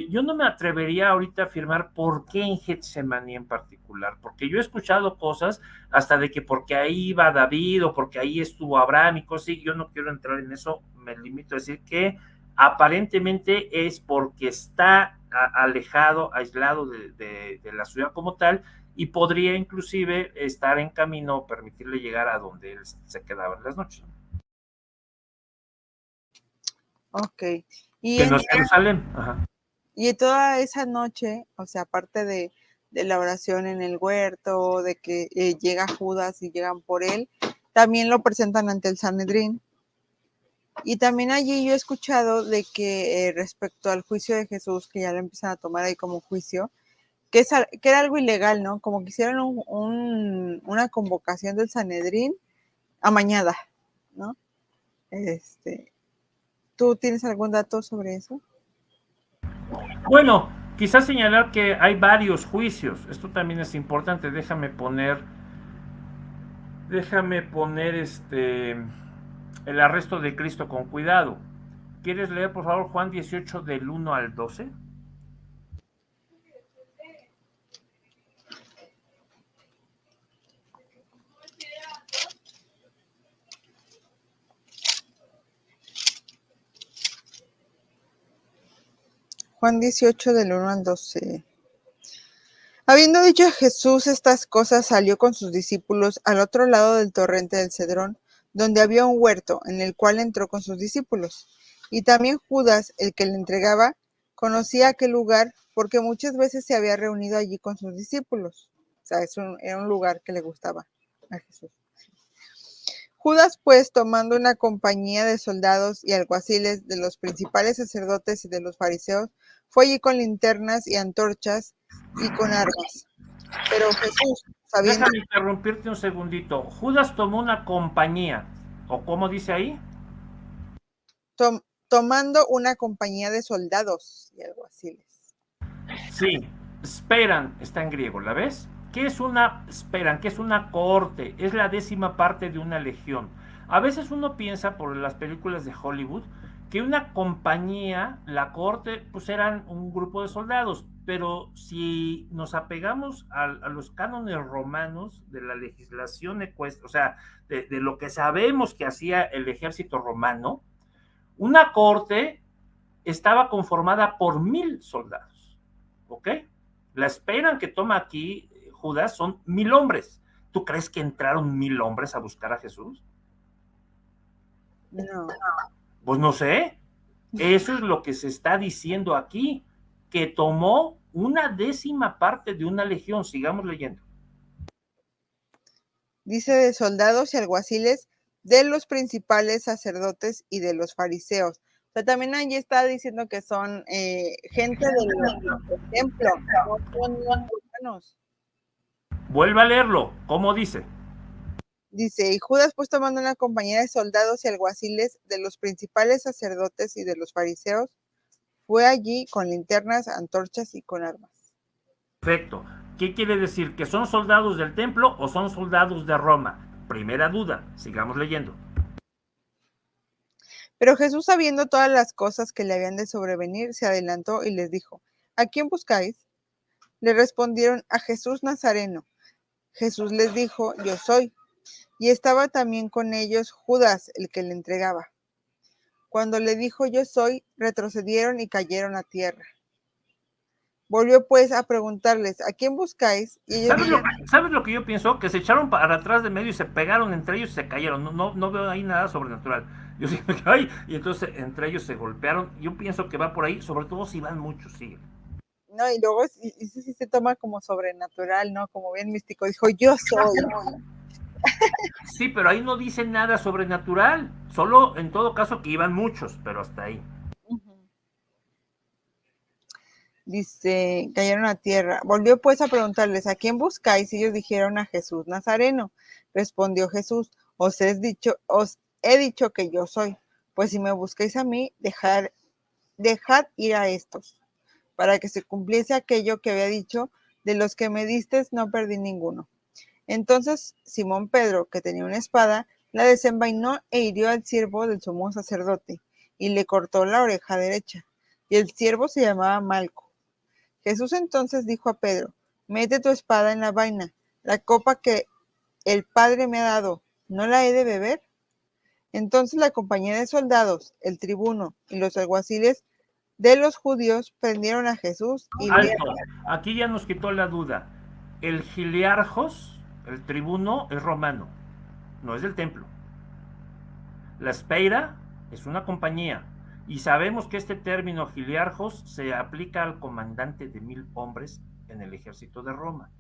[SPEAKER 2] yo no me atrevería ahorita a afirmar por qué en Getsemaní en particular, porque yo he escuchado cosas hasta de que porque ahí iba David o porque ahí estuvo Abraham y cosas, y yo no quiero entrar en eso, me limito a decir que aparentemente es porque está alejado, aislado de la ciudad como tal, y podría inclusive estar en camino, permitirle llegar a donde él se quedaba en las noches.
[SPEAKER 1] Ok.
[SPEAKER 2] Que no es Jerusalén. Ajá.
[SPEAKER 1] Y toda esa noche, o sea, aparte de la oración en el huerto, de que llega Judas y llegan por él, también lo presentan ante el Sanedrín. Y también allí yo he escuchado de que respecto al juicio de Jesús, que ya lo empiezan a tomar ahí como juicio, que era algo ilegal, ¿no? Como que hicieron una convocación del Sanedrín amañada, ¿no? ¿Tú tienes algún dato sobre eso?
[SPEAKER 2] Bueno, quizás señalar que hay varios juicios. Esto también es importante. Déjame poner el arresto de Cristo con cuidado. ¿Quieres leer, por favor, Juan 18 del 1 al 12?
[SPEAKER 1] Juan 18 del 1 al 12. Habiendo dicho Jesús estas cosas, salió con sus discípulos al otro lado del torrente del Cedrón, donde había un huerto, en el cual entró con sus discípulos. Y también Judas, el que le entregaba, conocía aquel lugar, porque muchas veces se había reunido allí con sus discípulos. O sea, era un lugar que le gustaba a Jesús. Judas, pues, tomando una compañía de soldados y alguaciles de los principales sacerdotes y de los fariseos, fue allí con linternas y antorchas y con armas. Pero Jesús, sabiendo...
[SPEAKER 2] Déjame interrumpirte un segundito. Judas tomó una compañía, ¿o cómo dice ahí?
[SPEAKER 1] Tomando una compañía de soldados y alguaciles.
[SPEAKER 2] Sí, esperan, está en griego, ¿la ves? ¿Qué es una esperan? ¿Qué es una cohorte? Es la 10ª parte de una legión. A veces uno piensa por las películas de Hollywood que una compañía, la cohorte, pues eran un grupo de soldados, pero si nos apegamos a los cánones romanos de la legislación ecuestre, o sea, de lo que sabemos que hacía el ejército romano, una cohorte estaba conformada por 1000 soldados, ¿ok? La esperan que toma aquí Judas son 1000 hombres. ¿Tú crees que entraron 1000 hombres a buscar a Jesús?
[SPEAKER 1] No.
[SPEAKER 2] Pues no sé. Eso es lo que se está diciendo aquí, que tomó una 10ª parte de una legión. Sigamos leyendo.
[SPEAKER 1] Dice de soldados y alguaciles, de los principales sacerdotes y de los fariseos. O sea, también allí está diciendo que son gente del templo, no son humanos.
[SPEAKER 2] Vuelve a leerlo. ¿Cómo dice?
[SPEAKER 1] Dice, y Judas, pues, tomando una compañía de soldados y alguaciles de los principales sacerdotes y de los fariseos, fue allí con linternas, antorchas y con armas.
[SPEAKER 2] Perfecto. ¿Qué quiere decir? ¿Que son soldados del templo o son soldados de Roma? Primera duda. Sigamos leyendo.
[SPEAKER 1] Pero Jesús, sabiendo todas las cosas que le habían de sobrevenir, se adelantó y les dijo, ¿a quién buscáis? Le respondieron, a Jesús Nazareno. Jesús les dijo, yo soy. Y estaba también con ellos Judas, el que le entregaba. Cuando le dijo, yo soy, retrocedieron y cayeron a tierra. Volvió pues a preguntarles, ¿a quién buscáis? Y ellos dijeron,
[SPEAKER 2] ¿Sabes lo que yo pienso? Que se echaron para atrás de medio y se pegaron entre ellos y se cayeron. No veo ahí nada sobrenatural. Yo siento que ay, y entonces entre ellos se golpearon. Yo pienso que va por ahí, sobre todo si van muchos, sí.
[SPEAKER 1] no, y luego eso sí se toma como sobrenatural, ¿no? Como bien místico. Dijo, yo soy.
[SPEAKER 2] Sí, pero ahí no dice nada sobrenatural. Solo en todo caso que iban muchos, pero hasta ahí.
[SPEAKER 1] Dice, cayeron a tierra. Volvió pues a preguntarles, ¿a quién buscáis? Y ellos dijeron, a Jesús Nazareno. Respondió Jesús, os he dicho que yo soy. Pues si me buscáis a mí, dejad ir a estos, para que se cumpliese aquello que había dicho, de los que me distes no perdí ninguno. Entonces Simón Pedro, que tenía una espada, la desenvainó e hirió al siervo del sumo sacerdote, y le cortó la oreja derecha. Y el siervo se llamaba Malco. Jesús entonces dijo a Pedro, mete tu espada en la vaina, la copa que el Padre me ha dado, ¿no la he de beber? Entonces la compañía de soldados, el tribuno y los alguaciles de los judíos prendieron a Jesús y
[SPEAKER 2] Alto. Aquí ya nos quitó la duda. El giliarjos, el tribuno, es romano, no es del templo. La espeira es una compañía. Y sabemos que este término giliarjos se aplica al comandante de 1000 hombres en el ejército de Roma.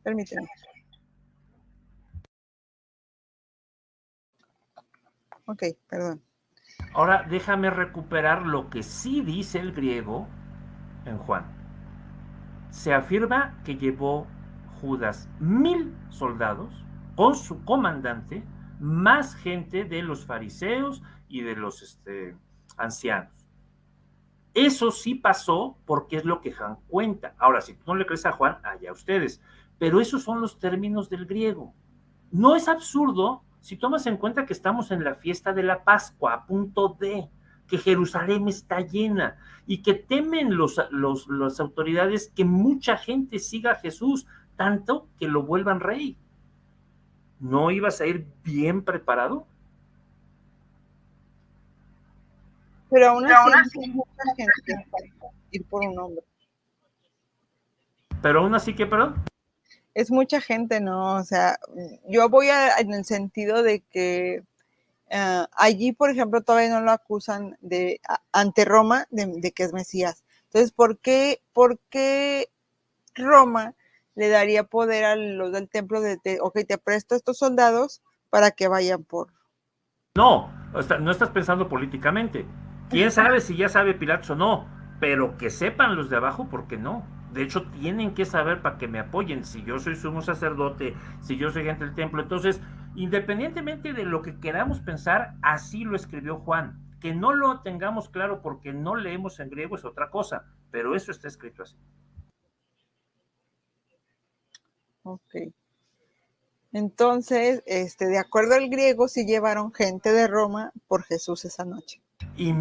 [SPEAKER 1] Permíteme. Ok, perdón.
[SPEAKER 2] Ahora déjame recuperar lo que sí dice el griego en Juan. Se afirma que llevó Judas 1000 soldados con su comandante, más gente de los fariseos y de los ancianos. Eso sí pasó porque es lo que Juan cuenta. Ahora, si tú no le crees a Juan, allá ustedes. Pero esos son los términos del griego. No es absurdo si tomas en cuenta que estamos en la fiesta de la Pascua, a punto de que Jerusalén está llena y que temen las autoridades que mucha gente siga a Jesús, tanto que lo vuelvan rey. ¿No ibas a ir bien preparado?
[SPEAKER 1] Pero aún así hay mucha gente ir por un hombre.
[SPEAKER 2] Pero aún así que, perdón.
[SPEAKER 1] Es mucha gente, ¿no? O sea, yo voy en el sentido de que allí, por ejemplo, todavía no lo acusan ante Roma de que es Mesías. Entonces, ¿por qué Roma le daría poder a los del templo ok, te presto estos soldados para que vayan por...
[SPEAKER 2] No, no estás pensando políticamente. ¿Quién sabe si ya sabe Pilatos o no? Pero que sepan los de abajo, ¿por qué no? De hecho, tienen que saber para que me apoyen. Si yo soy sumo sacerdote, si yo soy gente del templo. Entonces, independientemente de lo que queramos pensar, así lo escribió Juan. Que no lo tengamos claro porque no leemos en griego es otra cosa, pero eso está escrito así.
[SPEAKER 1] Ok. Entonces, de acuerdo al griego, sí llevaron gente de Roma por Jesús esa noche.
[SPEAKER 2] Y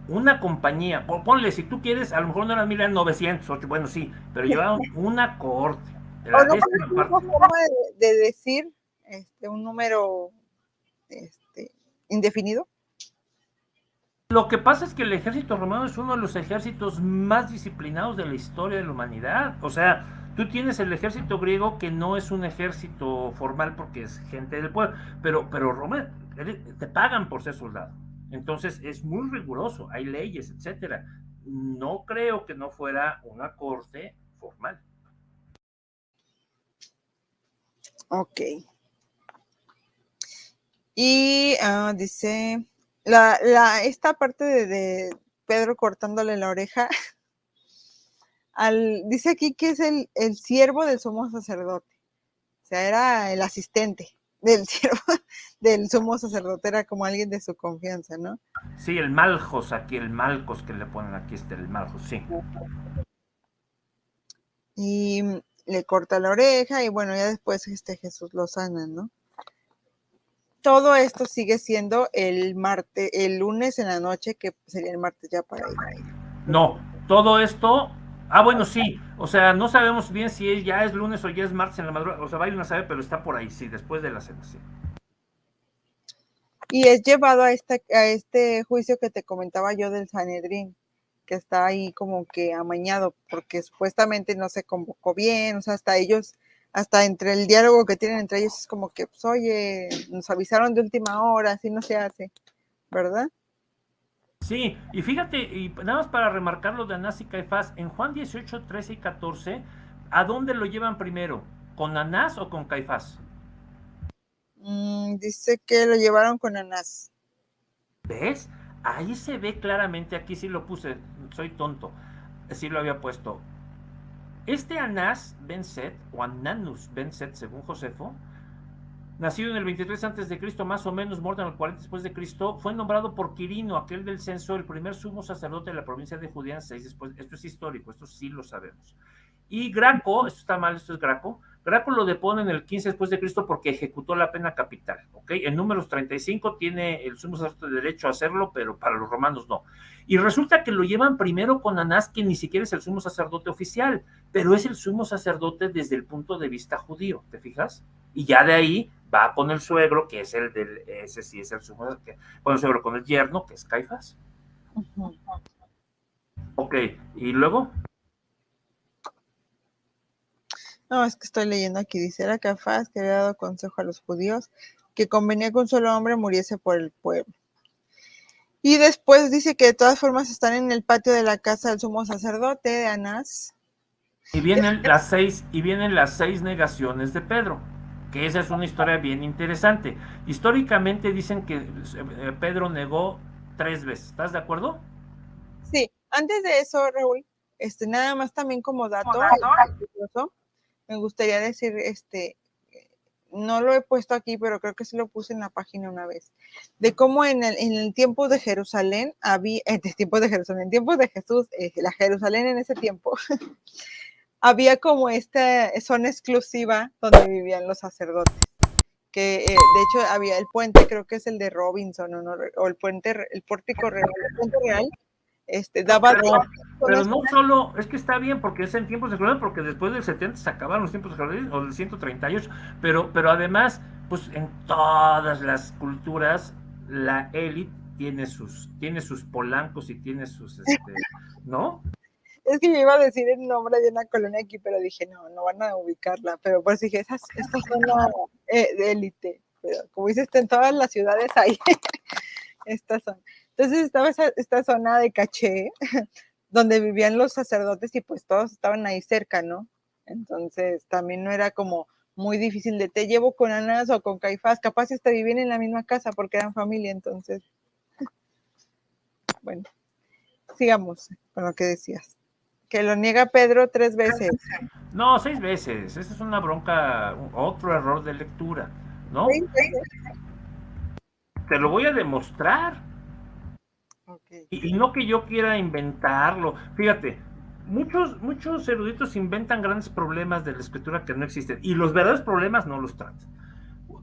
[SPEAKER 2] una compañía, ponle, si tú quieres, a lo mejor no eran 1900, bueno, sí, pero llevaron una cohorte. De la décima parte.
[SPEAKER 1] ¿Forma de decir un número indefinido?
[SPEAKER 2] Lo que pasa es que el ejército romano es uno de los ejércitos más disciplinados de la historia de la humanidad. O sea, tú tienes el ejército griego que no es un ejército formal porque es gente del pueblo, pero Roma te pagan por ser soldado. Entonces es muy riguroso, hay leyes, etcétera. No creo que no fuera una corte formal.
[SPEAKER 1] Ok. Y dice, esta parte de Pedro cortándole la oreja, dice aquí que es el siervo del sumo sacerdote. O sea, era el asistente del siervo del sumo sacerdote, era como alguien de su confianza, ¿no?
[SPEAKER 2] Sí, el Malchus, aquí el Malcos que le ponen aquí, el Malchus, sí.
[SPEAKER 1] Y le corta la oreja y bueno, ya después Jesús lo sana, ¿no? Todo esto sigue siendo el lunes en la noche, que sería el martes ya para ir.
[SPEAKER 2] No, todo esto, bueno, sí, o sea, no sabemos bien si ya es lunes o ya es martes en la madrugada, o sea, va a ir a saber, pero está por ahí, sí, después de la cena, sí.
[SPEAKER 1] Y es llevado a este juicio que te comentaba yo del Sanedrín, que está ahí como que amañado, porque supuestamente no se convocó bien, o sea, hasta entre el diálogo que tienen entre ellos es como que, pues, oye, nos avisaron de última hora, así no se hace, ¿verdad?
[SPEAKER 2] Sí, y fíjate, y nada más para remarcar lo de Anás y Caifás, en Juan 18, 13 y 14, ¿a dónde lo llevan primero? ¿Con Anás o con Caifás?
[SPEAKER 1] Dice que lo llevaron con Anás.
[SPEAKER 2] ¿Ves? Ahí se ve claramente, aquí sí lo puse, soy tonto, sí lo había puesto. Este Anás ben Set, o Ananus ben Set, según Josefo, nacido en el 23 a.C., más o menos muerto en el 40 después de Cristo, fue nombrado por Quirino, aquel del censo, el primer sumo sacerdote de la provincia de Judea en 6 después. Esto es histórico, esto sí lo sabemos. Y Graco, esto está mal, esto es Graco lo depone en el 15 después de Cristo porque ejecutó la pena capital, ¿ok? En Números 35 tiene el sumo sacerdote derecho a hacerlo, pero para los romanos no. Y resulta que lo llevan primero con Anás, que ni siquiera es el sumo sacerdote oficial, pero es el sumo sacerdote desde el punto de vista judío, ¿te fijas? Y ya de ahí va con el suegro, que es ese sí es el sumo, con el suegro, con el yerno, que es Caifás. Ok, y luego...
[SPEAKER 1] No, es que estoy leyendo aquí, dice, era Caifás que había dado consejo a los judíos que convenía que un solo hombre muriese por el pueblo. Y después dice que de todas formas están en el patio de la casa del sumo sacerdote de Anás.
[SPEAKER 2] Y vienen las seis negaciones de Pedro, que esa es una historia bien interesante. Históricamente dicen que Pedro negó 3 veces, ¿estás de acuerdo?
[SPEAKER 1] Sí, antes de eso, Raúl, nada más también como dato, me gustaría decir, no lo he puesto aquí, pero creo que sí lo puse en la página una vez, de cómo en el tiempo de Jerusalén había, en tiempos de Jesús, la Jerusalén en ese tiempo, había como esta zona exclusiva donde vivían los sacerdotes, que de hecho había el puente, creo que es el de Robinson, o el pórtico real, el puente real, daba
[SPEAKER 2] pero no solo, es que está bien porque es en tiempos de Jerusalén, porque después del 70 se acabaron los tiempos de Jerusalén, o del 138, pero además, pues en todas las culturas, la élite tiene sus polancos y tiene sus, ¿no?
[SPEAKER 1] Es que yo iba a decir el nombre de una colonia aquí, pero dije, no, no van a ubicarla. Pero pues dije, esta zona de élite. Pero como dices, en todas las ciudades hay esta zona. Entonces estaba esta zona de caché, donde vivían los sacerdotes y pues todos estaban ahí cerca, ¿no? Entonces también no era como muy difícil de te llevo con Anás o con Caifás, capaz hasta vivían en la misma casa porque eran familia, entonces, bueno, sigamos con lo que decías. Que lo niega Pedro 3 veces.
[SPEAKER 2] No, 6 veces. Esa es una bronca, otro error de lectura, ¿no?
[SPEAKER 1] 6 veces.
[SPEAKER 2] Te lo voy a demostrar.
[SPEAKER 1] Okay.
[SPEAKER 2] Y no que yo quiera inventarlo. Fíjate, muchos eruditos inventan grandes problemas de la escritura que no existen. Y los verdaderos problemas no los tratan.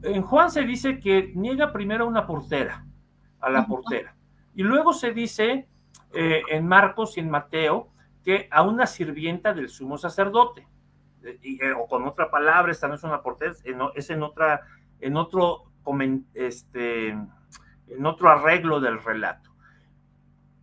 [SPEAKER 2] En Juan se dice que niega primero a una portera, a la portera. Y luego se dice en Marcos y en Mateo que a una sirvienta del sumo sacerdote. O con otra palabra, esta no es una portera, es en otro arreglo del relato.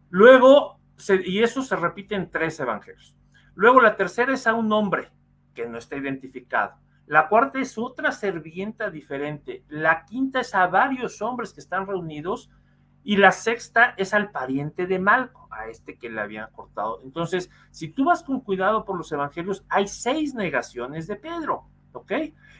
[SPEAKER 2] Luego, y eso se repite en 3 evangelios. Luego la tercera es a un hombre que no está identificado. La cuarta es otra sirvienta diferente. La quinta es a varios hombres que están reunidos. Y la sexta es al pariente de Malco, a que le habían cortado. Entonces, si tú vas con cuidado por los evangelios, hay 6 negaciones de Pedro, ¿ok?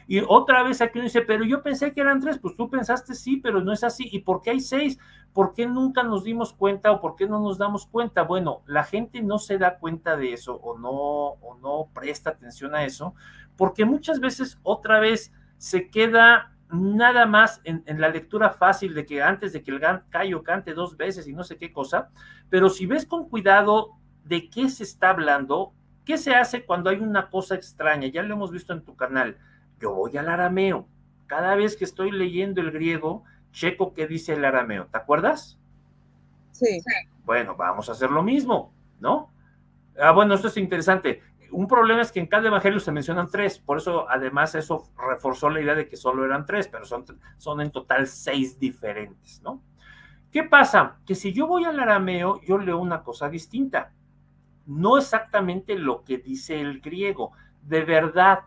[SPEAKER 2] Y otra vez aquí uno dice, pero yo pensé que eran 3, pues tú pensaste sí, pero no es así. ¿Y por qué hay 6? ¿Por qué nunca nos dimos cuenta o por qué no nos damos cuenta? Bueno, la gente no se da cuenta de eso o no presta atención a eso, porque muchas veces otra vez se queda nada más en la lectura fácil de que antes de que el gallo cante 2 veces y no sé qué cosa, pero si ves con cuidado de qué se está hablando, qué se hace cuando hay una cosa extraña, ya lo hemos visto en tu canal, yo voy al arameo, cada vez que estoy leyendo el griego, checo qué dice el arameo, ¿te acuerdas?
[SPEAKER 1] Sí.
[SPEAKER 2] Bueno, vamos a hacer lo mismo, ¿no? Bueno, esto es interesante. Un problema es que en cada evangelio se mencionan 3, por eso además eso reforzó la idea de que solo eran 3, pero son en total 6 diferentes, ¿no? ¿Qué pasa? Que si yo voy al arameo, yo leo una cosa distinta, no exactamente lo que dice el griego, de verdad,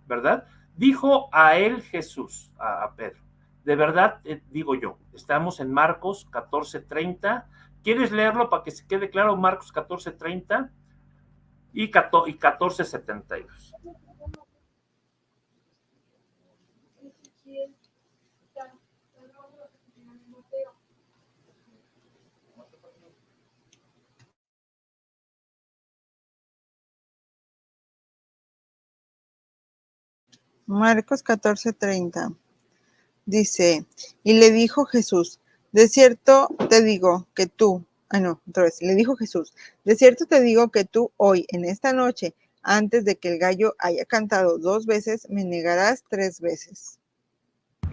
[SPEAKER 2] ¿verdad? Dijo a él Jesús, a Pedro, de verdad digo yo, estamos en Marcos 14:30, ¿quieres leerlo para que se quede claro? Marcos 14:30 y 14:72.
[SPEAKER 1] Marcos 14:30. Dice, y le dijo Jesús, de cierto te digo que tú, otra vez, le dijo Jesús, de cierto te digo que tú hoy, en esta noche, antes de que el gallo haya cantado 2 veces, me negarás 3 veces.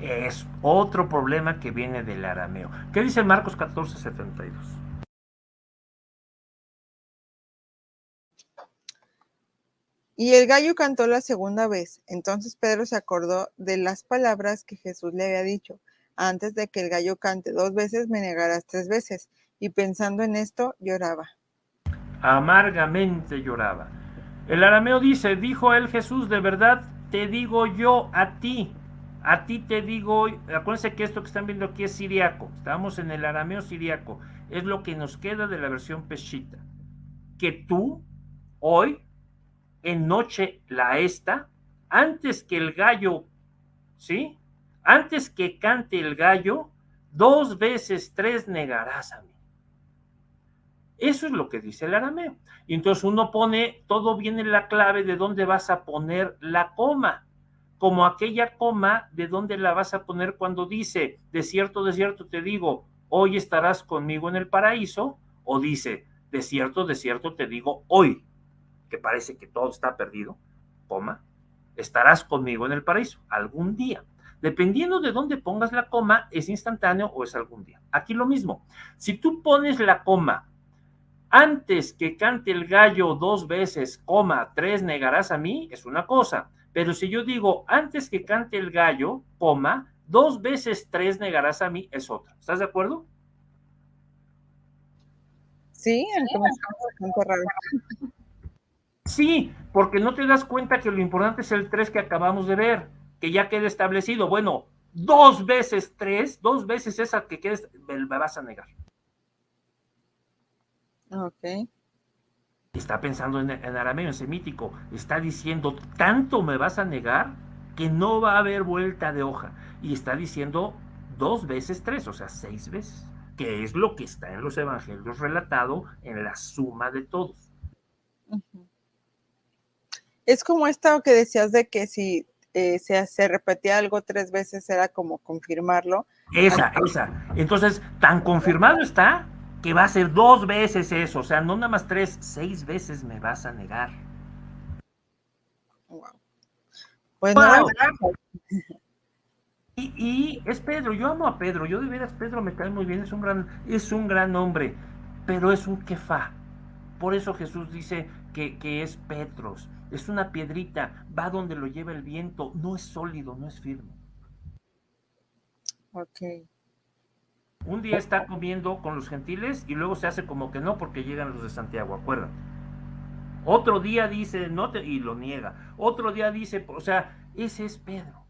[SPEAKER 2] Es otro problema que viene del arameo. ¿Qué dice Marcos 14:72?
[SPEAKER 1] Y el gallo cantó la segunda vez. Entonces Pedro se acordó de las palabras que Jesús le había dicho. Antes de que el gallo cante 2 veces, me negarás 3 veces. Y pensando en esto, lloraba.
[SPEAKER 2] Amargamente lloraba. El arameo dice, dijo él Jesús, de verdad te digo yo a ti te digo, acuérdense que esto que están viendo aquí es siriaco, estamos en el arameo siriaco, es lo que nos queda de la versión peshita, que tú hoy, en noche la esta, antes que el gallo, ¿sí? Antes que cante el gallo, 2 veces 3 negarás a mí. Eso es lo que dice el arameo. Y entonces uno pone, todo viene en la clave de dónde vas a poner la coma, como aquella coma de dónde la vas a poner cuando dice, de cierto te digo, hoy estarás conmigo en el paraíso, o dice, de cierto te digo, hoy, que parece que todo está perdido, coma, estarás conmigo en el paraíso, algún día. Dependiendo de dónde pongas la coma, es instantáneo o es algún día. Aquí lo mismo, si tú pones la coma antes que cante el gallo 2 veces, 3 negarás a mí, es una cosa. Pero si yo digo, antes que cante el gallo, 2 veces 3 negarás a mí, es otra. ¿Estás de acuerdo?
[SPEAKER 1] Sí, aunque me suena bastante raro.
[SPEAKER 2] Sí, porque no te das cuenta que lo importante es el 3 que acabamos de ver, que ya queda establecido. Bueno, 2 veces 3, 2 veces esa que quedes, me vas a negar.
[SPEAKER 1] Ok.
[SPEAKER 2] Está pensando en arameo, en semítico. Está diciendo, tanto me vas a negar que no va a haber vuelta de hoja. Y está diciendo 2 veces 3, o sea, 6 veces, que es lo que está en los evangelios relatado en la suma de todos.
[SPEAKER 1] Ujú. Es como esto que decías de que si se repetía algo 3 veces era como confirmarlo.
[SPEAKER 2] Esa. Entonces, tan confirmado está que va a ser 2 veces eso. O sea, no nada más 3, 6 veces me vas a negar.
[SPEAKER 1] Wow. Pues no,
[SPEAKER 2] ¡Wow! Y es Pedro, yo amo a Pedro, yo de veras Pedro me cae muy bien, es un gran hombre, pero es un kefá. Por eso Jesús dice que es Petros, es una piedrita, va donde lo lleva el viento, no es sólido, no es firme.
[SPEAKER 1] ok.
[SPEAKER 2] Un día está comiendo con los gentiles y luego se hace como que no porque llegan los de Santiago, acuérdate. Otro día dice no y lo niega. Otro día dice, o sea, ese es Pedro.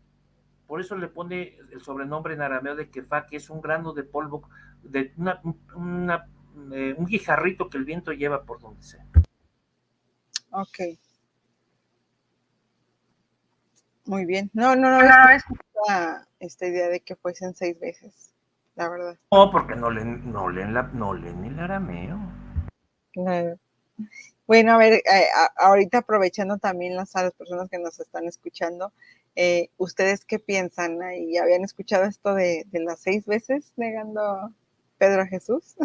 [SPEAKER 2] Por eso le pone el sobrenombre en arameo de Kefá, que es un grano de polvo, de un guijarrito que el viento lleva por donde sea.
[SPEAKER 1] Ok, muy bien. No había escuchado esta idea de que fuesen 6 veces, la verdad.
[SPEAKER 2] No, porque no leen el arameo.
[SPEAKER 1] Claro. Bueno, a ver, ahorita aprovechando también a las personas que nos están escuchando, ¿ustedes qué piensan? ¿Y habían escuchado esto de las 6 veces negando a Pedro a Jesús?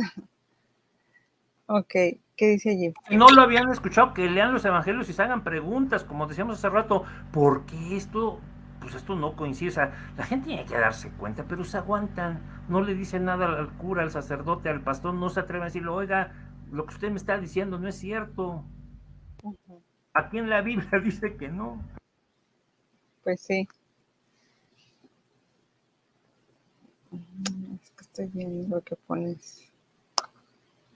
[SPEAKER 1] Ok, ¿qué dice allí?
[SPEAKER 2] Si no lo habían escuchado, que lean los evangelios y se hagan preguntas, como decíamos hace rato, ¿por qué esto? Pues esto no coincide, o sea, la gente tiene que darse cuenta, pero se aguantan, no le dicen nada al cura, al sacerdote, al pastor, no se atreven a decirle, oiga, lo que usted me está diciendo no es cierto.
[SPEAKER 1] Ujú.
[SPEAKER 2] Aquí en la Biblia dice que no.
[SPEAKER 1] Pues sí. Es que estoy viendo lo que pones.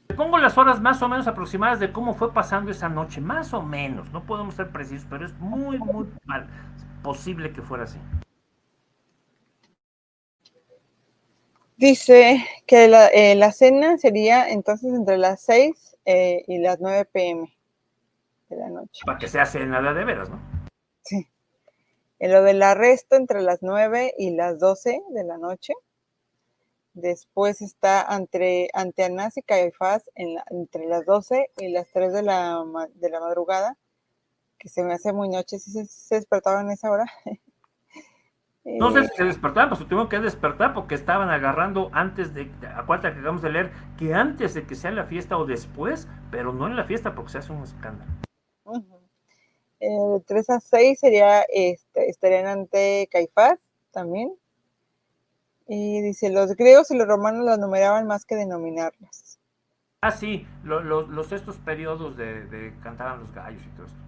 [SPEAKER 2] Te pongo las horas más o menos aproximadas de cómo fue pasando esa noche, más o menos, no podemos ser precisos, pero es muy, muy mal, posible que fuera así.
[SPEAKER 1] Dice que la cena sería entonces entre las 6 y las 9 p.m. de la noche.
[SPEAKER 2] Para que sea cena de veras, ¿no?
[SPEAKER 1] Sí. Lo del arresto entre las 9 y las 12 de la noche. Después está ante Anás y Caifás entre las 12 y las 3 de la madrugada, que se me hace muy noche, si se despertaban a esa hora.
[SPEAKER 2] No sé
[SPEAKER 1] Eh,
[SPEAKER 2] si se despertaban, pues se tuvieron que despertar porque estaban agarrando antes de, acuérdate que acabamos de leer, que antes de que sea la fiesta o después, pero no en la fiesta porque se hace un escándalo.
[SPEAKER 1] uh-huh. De 3 a 6 estarían ante Caifás también. Y dice, los griegos y los romanos las numeraban más que denominarlas.
[SPEAKER 2] Ah, sí, estos periodos de cantaban los gallos y todo esto.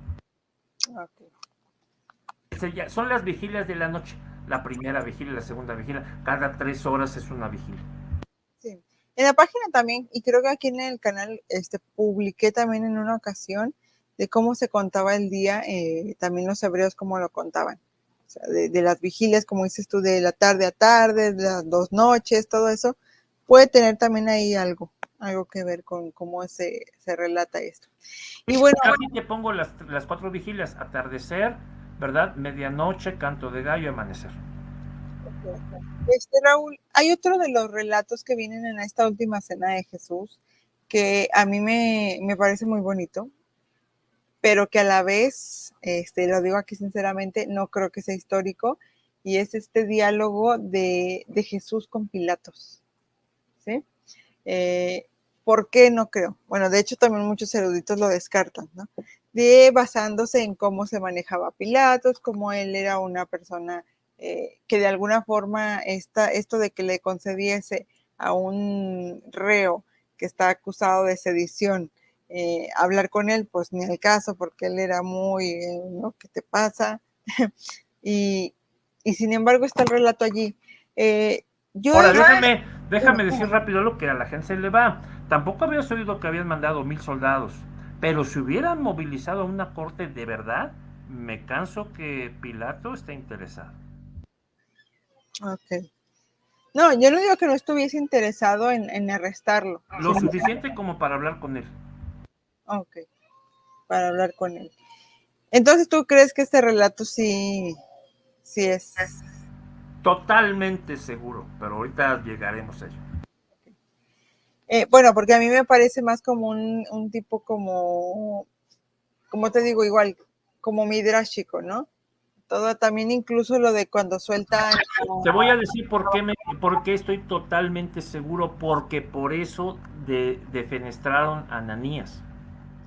[SPEAKER 1] Okay.
[SPEAKER 2] Son las vigilias de la noche. La primera vigilia, la segunda vigilia. Cada 3 horas es una vigilia.
[SPEAKER 1] Sí. En la página también, y creo que aquí en el canal publiqué también en una ocasión de cómo se contaba el día, también los hebreos cómo lo contaban. O sea, de las vigilias, como dices tú, de la tarde a tarde, de las 2 noches, todo eso, puede tener también ahí algo que ver con cómo se relata esto. Y bueno,
[SPEAKER 2] Aquí te pongo las 4 vigilias: atardecer, ¿verdad? Medianoche, canto de gallo, amanecer.
[SPEAKER 1] Raúl, hay otro de los relatos que vienen en esta última cena de Jesús que a mí me parece muy bonito, pero que a la vez, lo digo aquí sinceramente, no creo que sea histórico, y es este diálogo de Jesús con Pilatos, ¿sí? ¿Por qué no creo? Bueno, de hecho también muchos eruditos lo descartan, ¿no? Basándose en cómo se manejaba Pilatos, cómo él era una persona que de alguna forma esto de que le concediese a un reo que está acusado de sedición, hablar con él, pues ni al caso, porque él era muy, ¿no? ¿Qué te pasa? y, y sin embargo está el relato allí. Yo
[SPEAKER 2] Ahora, déjame decir rápido lo que a la gente se le va. Tampoco habías oído que habían mandado 1000 soldados, pero si hubieran movilizado a una corte de verdad, me canso que Pilato está interesado.
[SPEAKER 1] Ok. No, yo no digo que no estuviese interesado en arrestarlo.
[SPEAKER 2] Lo suficiente como para hablar con él.
[SPEAKER 1] Ok, para hablar con él. Entonces, ¿tú crees que este relato sí es?
[SPEAKER 2] Totalmente seguro, pero ahorita llegaremos a ello.
[SPEAKER 1] Bueno, porque a mí me parece más como un tipo como te digo, igual, como midrástico, ¿no? Todo también, incluso lo de cuando sueltan.
[SPEAKER 2] Te voy a decir por qué estoy totalmente seguro, porque por eso defenestraron a Ananías.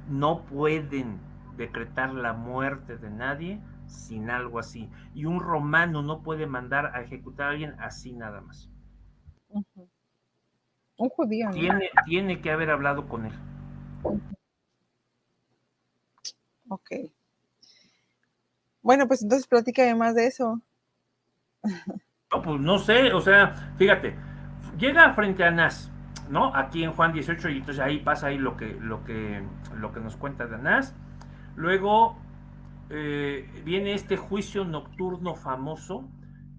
[SPEAKER 2] No pueden decretar la muerte de nadie sin algo así. Y un romano no puede mandar a ejecutar a alguien así nada más.
[SPEAKER 1] Un judío, ¿no?
[SPEAKER 2] Tiene que haber hablado con él.
[SPEAKER 1] Ok. Bueno, pues entonces platícame más de eso.
[SPEAKER 2] No, pues no sé, o sea, fíjate, llega frente a Anás, ¿no? Aquí en Juan 18, y entonces ahí pasa ahí lo que nos cuenta de Anás. Luego viene este juicio nocturno famoso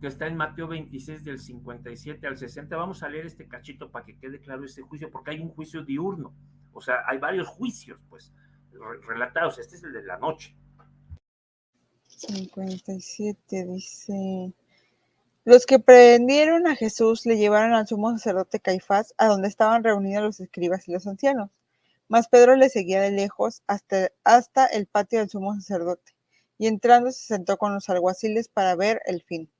[SPEAKER 2] que está en Mateo 26 del 57 al 60. Vamos a leer este cachito para que quede claro ese juicio, porque hay un juicio diurno, o sea, hay varios juicios, pues, relatados. Este es el de la noche.
[SPEAKER 1] 57 dice: Los que prendieron a Jesús le llevaron al sumo sacerdote Caifás, a donde estaban reunidos los escribas y los ancianos. Mas Pedro le seguía de lejos hasta el patio del sumo sacerdote, y entrando se sentó con los alguaciles para ver el fin.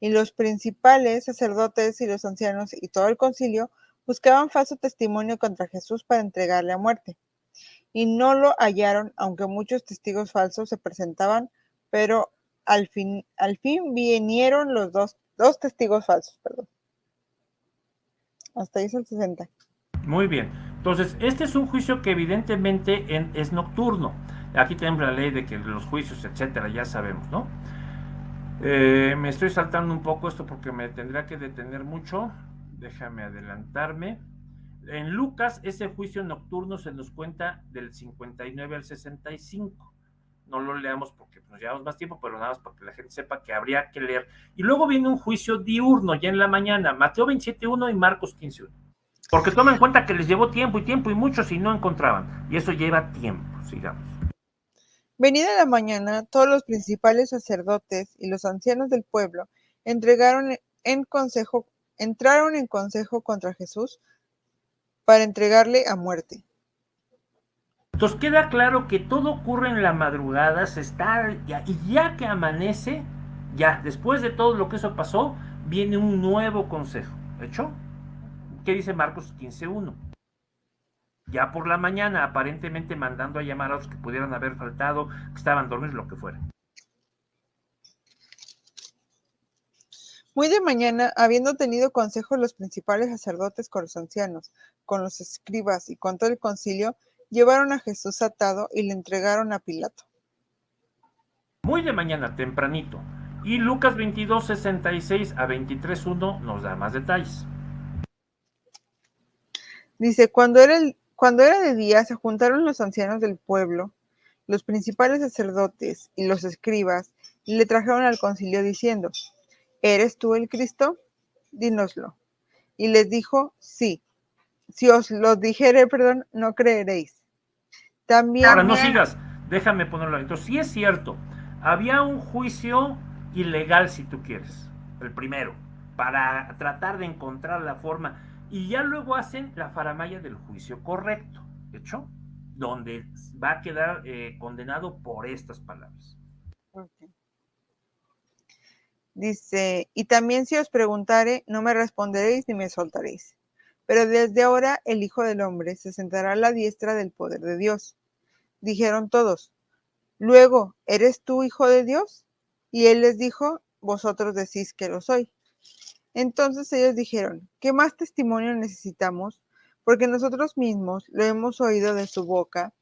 [SPEAKER 1] Y los principales sacerdotes y los ancianos y todo el concilio buscaban falso testimonio contra Jesús para entregarle a muerte. Y no lo hallaron, aunque muchos testigos falsos se presentaban, pero al fin vinieron los dos testigos falsos, perdón. Hasta ahí es el 60.
[SPEAKER 2] Muy bien. Entonces, este es un juicio que evidentemente es nocturno. Aquí tenemos la ley de que los juicios, etcétera, ya sabemos, ¿no? Me estoy saltando un poco esto porque me tendrá que detener mucho. Déjame adelantarme. En Lucas, ese juicio nocturno se nos cuenta del 59 al 65. No lo leamos porque nos llevamos más tiempo, pero nada más para que la gente sepa que habría que leer. Y luego viene un juicio diurno, ya en la mañana, Mateo 27:1 y Marcos 15:1. Porque toma en cuenta que les llevó tiempo y muchos y no encontraban. Y eso lleva tiempo, sigamos.
[SPEAKER 1] Venida la mañana, todos los principales sacerdotes y los ancianos del pueblo entraron en consejo contra Jesús para entregarle a muerte.
[SPEAKER 2] Entonces queda claro que todo ocurre en la madrugada, y ya que amanece, ya después de todo lo que eso pasó, viene un nuevo consejo. ¿Hecho? ¿Qué dice Marcos 15:1? Ya por la mañana, aparentemente mandando a llamar a los que pudieran haber faltado, que estaban dormidos, lo que fuera.
[SPEAKER 1] Muy de mañana, habiendo tenido consejo los principales sacerdotes con los ancianos, con los escribas y con todo el concilio, llevaron a Jesús atado y le entregaron a Pilato.
[SPEAKER 2] Muy de mañana, tempranito. Y Lucas 22:66 a 23:1 nos da más detalles.
[SPEAKER 1] Dice: cuando era de día, se juntaron los ancianos del pueblo, los principales sacerdotes y los escribas, y le trajeron al concilio diciendo: ¿Eres tú el Cristo? Dínoslo. Y les dijo: Sí. Si os lo dijere, no creeréis. También.
[SPEAKER 2] Ahora, no sigas, déjame ponerlo. Entonces, sí es cierto, había un juicio ilegal, si tú quieres, el primero, para tratar de encontrar la forma, y ya luego hacen la faramaya del juicio correcto, ¿hecho? Donde va a quedar condenado por estas palabras.
[SPEAKER 1] Okay. Dice: y también si os preguntare, no me responderéis ni me soltaréis. Pero desde ahora el Hijo del Hombre se sentará a la diestra del poder de Dios. Dijeron todos: luego, ¿eres tú hijo de Dios? Y él les dijo: vosotros decís que lo soy. Entonces ellos dijeron: ¿qué más testimonio necesitamos? Porque nosotros mismos lo hemos oído de su boca.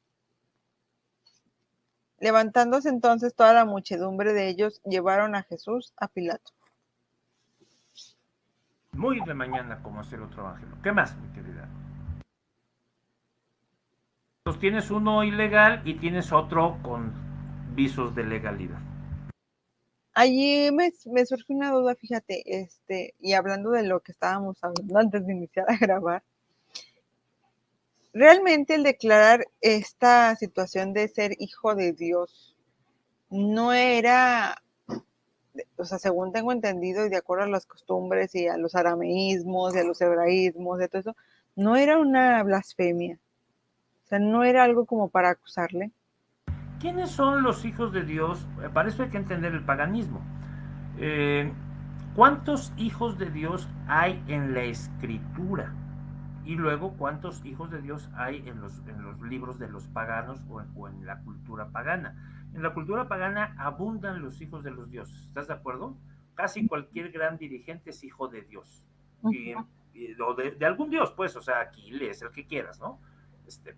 [SPEAKER 1] Levantándose entonces toda la muchedumbre de ellos, llevaron a Jesús a Pilato.
[SPEAKER 2] Muy de mañana, como hace el otro evangelio. ¿Qué más, mi querida? Entonces tienes uno ilegal y tienes otro con visos de legalidad.
[SPEAKER 1] Allí me surge una duda, fíjate, y hablando de lo que estábamos hablando antes de iniciar a grabar, realmente el declarar esta situación de ser hijo de Dios no era, o sea, según tengo entendido y de acuerdo a las costumbres y a los arameísmos y a los hebraísmos y todo eso, no era una blasfemia, o sea, no era algo como para acusarle.
[SPEAKER 2] ¿Quiénes son los hijos de Dios? Para eso hay que entender el paganismo. Eh, ¿Cuántos hijos de Dios hay en la escritura? Y luego, ¿cuántos hijos de Dios hay en los libros de los paganos o en la cultura pagana? En la cultura pagana abundan los hijos de los dioses, ¿estás de acuerdo? Casi cualquier gran dirigente es hijo de Dios. O de algún dios, pues, o sea, Aquiles, el que quieras, ¿no?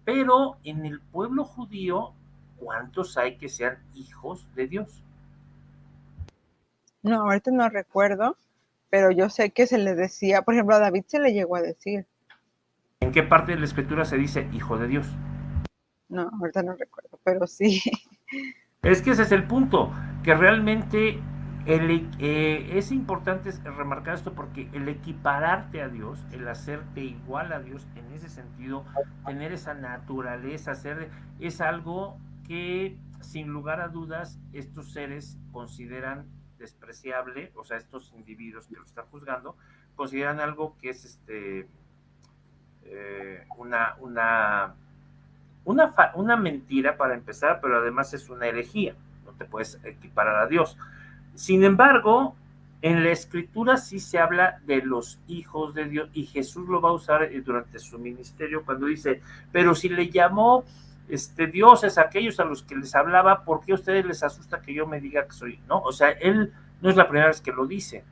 [SPEAKER 2] Pero en el pueblo judío, ¿cuántos hay que sean hijos de Dios?
[SPEAKER 1] No, ahorita no recuerdo, pero yo sé que se le decía, por ejemplo, a David se le llegó a decir.
[SPEAKER 2] ¿En qué parte de la escritura se dice hijo de Dios?
[SPEAKER 1] No, ahorita no recuerdo, pero sí.
[SPEAKER 2] Es que ese es el punto, que realmente es importante remarcar esto porque el equipararte a Dios, el hacerte igual a Dios, en ese sentido, tener esa naturaleza, es algo que sin lugar a dudas estos seres consideran despreciable, o sea, estos individuos que lo están juzgando, consideran algo que es una mentira para empezar, pero además es una herejía, no te puedes equiparar a Dios. Sin embargo, en la escritura sí se habla de los hijos de Dios y Jesús lo va a usar durante su ministerio cuando dice, pero si le llamó dioses a aquellos a los que les hablaba, ¿por qué a ustedes les asusta que yo me diga que soy? ¿No? O sea, él no es la primera vez que lo dice,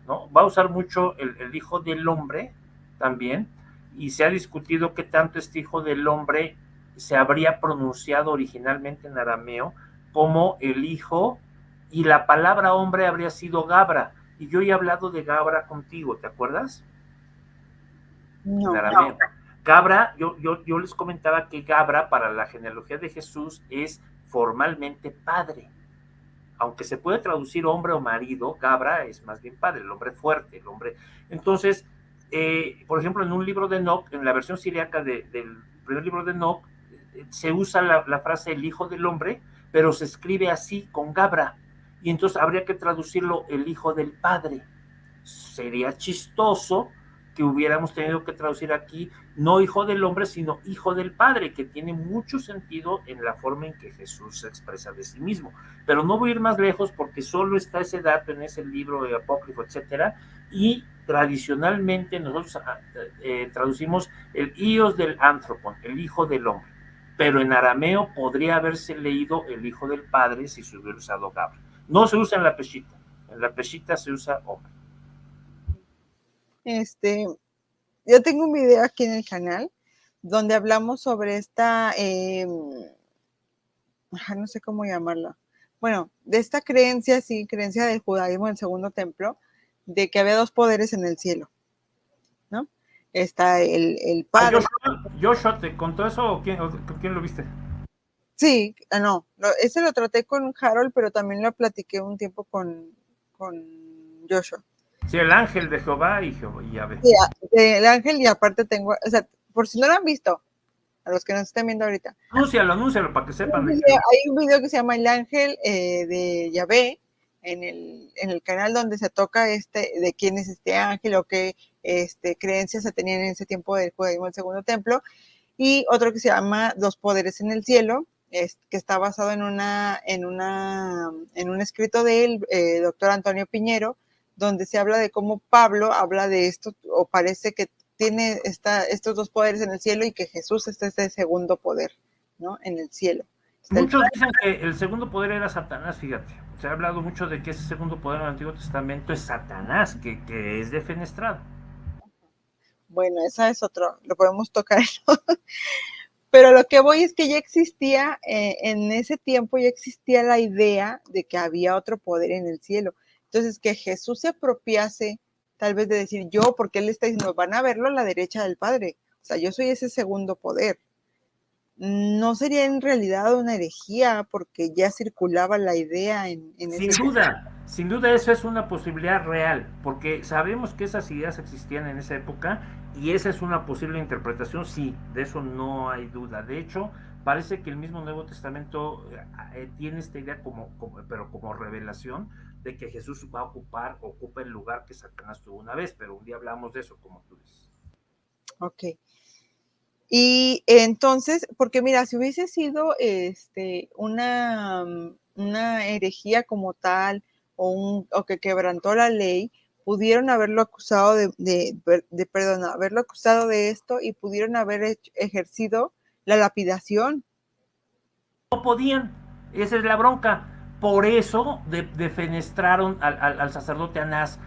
[SPEAKER 2] ¿no? Va a usar mucho el hijo del hombre también, y se ha discutido qué tanto este hijo del hombre se habría pronunciado originalmente en arameo como el hijo, y la palabra hombre habría sido Gabra, y yo he hablado de Gabra contigo, ¿te acuerdas? En
[SPEAKER 1] No.
[SPEAKER 2] arameo. Gabra, yo les comentaba que Gabra para la genealogía de Jesús es formalmente padre. Aunque se puede traducir hombre o marido, Gabra es más bien padre, el hombre fuerte, el hombre. Entonces, por ejemplo, en un libro de Enoch, en la versión siriaca del primer libro de Enoch, se usa la frase el hijo del hombre, pero se escribe así, con Gabra, y entonces habría que traducirlo el hijo del padre. Sería chistoso que hubiéramos tenido que traducir aquí no hijo del hombre, sino hijo del Padre, que tiene mucho sentido en la forma en que Jesús se expresa de sí mismo. Pero no voy a ir más lejos porque solo está ese dato en ese libro de apócrifo, etcétera, y tradicionalmente nosotros traducimos el ios del anthropon, el hijo del hombre, pero en arameo podría haberse leído el hijo del Padre si se hubiera usado Gabra. No se usa en la peshita se usa hombre.
[SPEAKER 1] Yo tengo un video aquí en el canal donde hablamos sobre esta, no sé cómo llamarla, bueno, de esta creencia, sí, creencia del judaísmo del segundo templo, de que había dos poderes en el cielo, ¿no? Está el padre.
[SPEAKER 2] Joshua, ¿te contó eso o con quién lo viste?
[SPEAKER 1] Sí, no, ese lo traté con Harold, pero también lo platiqué un tiempo con Joshua.
[SPEAKER 2] Sí, el ángel de Jehová y Yahvé.
[SPEAKER 1] Sí, el ángel, y aparte tengo, o sea, por si no lo han visto, a los que nos estén viendo ahorita.
[SPEAKER 2] Anúncialo para que sepan.
[SPEAKER 1] Hay un video que se llama El Ángel de Yahvé en el canal donde se toca de quién es este ángel o qué creencias se tenían en ese tiempo del judaísmo del segundo templo, y otro que se llama Dos poderes en el cielo, que está basado en un escrito de él, doctor Antonio Piñero, donde se habla de cómo Pablo habla de esto, o parece que tiene estos dos poderes en el cielo y que Jesús es ese segundo poder, ¿no? En el cielo.
[SPEAKER 2] Muchos dicen que el segundo poder era Satanás, fíjate. Se ha hablado mucho de que ese segundo poder en el Antiguo Testamento es Satanás, que es defenestrado.
[SPEAKER 1] Bueno, esa es otro, lo podemos tocar. Pero lo que voy es que ya existía, en ese tiempo ya existía la idea de que había otro poder en el cielo. Entonces, que Jesús se apropiase tal vez de decir yo, porque él está diciendo, van a verlo a la derecha del Padre. O sea, yo soy ese segundo poder. no sería en realidad una herejía porque ya circulaba la idea en ese tiempo.
[SPEAKER 2] Sin duda eso es una posibilidad real, porque sabemos que esas ideas existían en esa época y esa es una posible interpretación, sí, de eso no hay duda. De hecho, parece que el mismo Nuevo Testamento tiene esta idea pero como revelación de que Jesús va a ocupa el lugar que Satanás tuvo una vez, pero un día hablamos de eso, como tú dices.
[SPEAKER 1] Ok. Y entonces, porque mira, si hubiese sido una herejía como tal, o que quebrantó la ley, pudieron haberlo acusado perdón, haberlo acusado de esto y pudieron haber ejercido la lapidación.
[SPEAKER 2] No podían, esa es la bronca. Por eso defenestraron al sacerdote Anás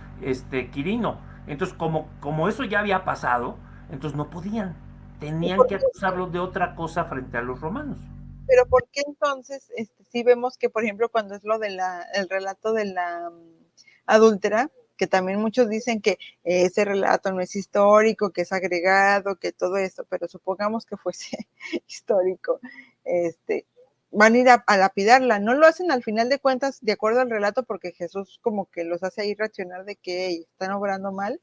[SPEAKER 2] Quirino. Entonces, como eso ya había pasado, entonces no podían.
[SPEAKER 1] ¿Y
[SPEAKER 2] Tenían
[SPEAKER 1] por
[SPEAKER 2] que
[SPEAKER 1] qué?
[SPEAKER 2] acusarlo de otra cosa frente a los romanos.
[SPEAKER 1] Pero ¿por qué entonces sí vemos que, por ejemplo, cuando es lo de el relato de la adúltera, que también muchos dicen que ese relato no es histórico, que es agregado, que todo esto, pero supongamos que fuese histórico, van a ir a lapidarla. No lo hacen al final de cuentas de acuerdo al relato porque Jesús como que los hace ahí reaccionar de que están obrando mal,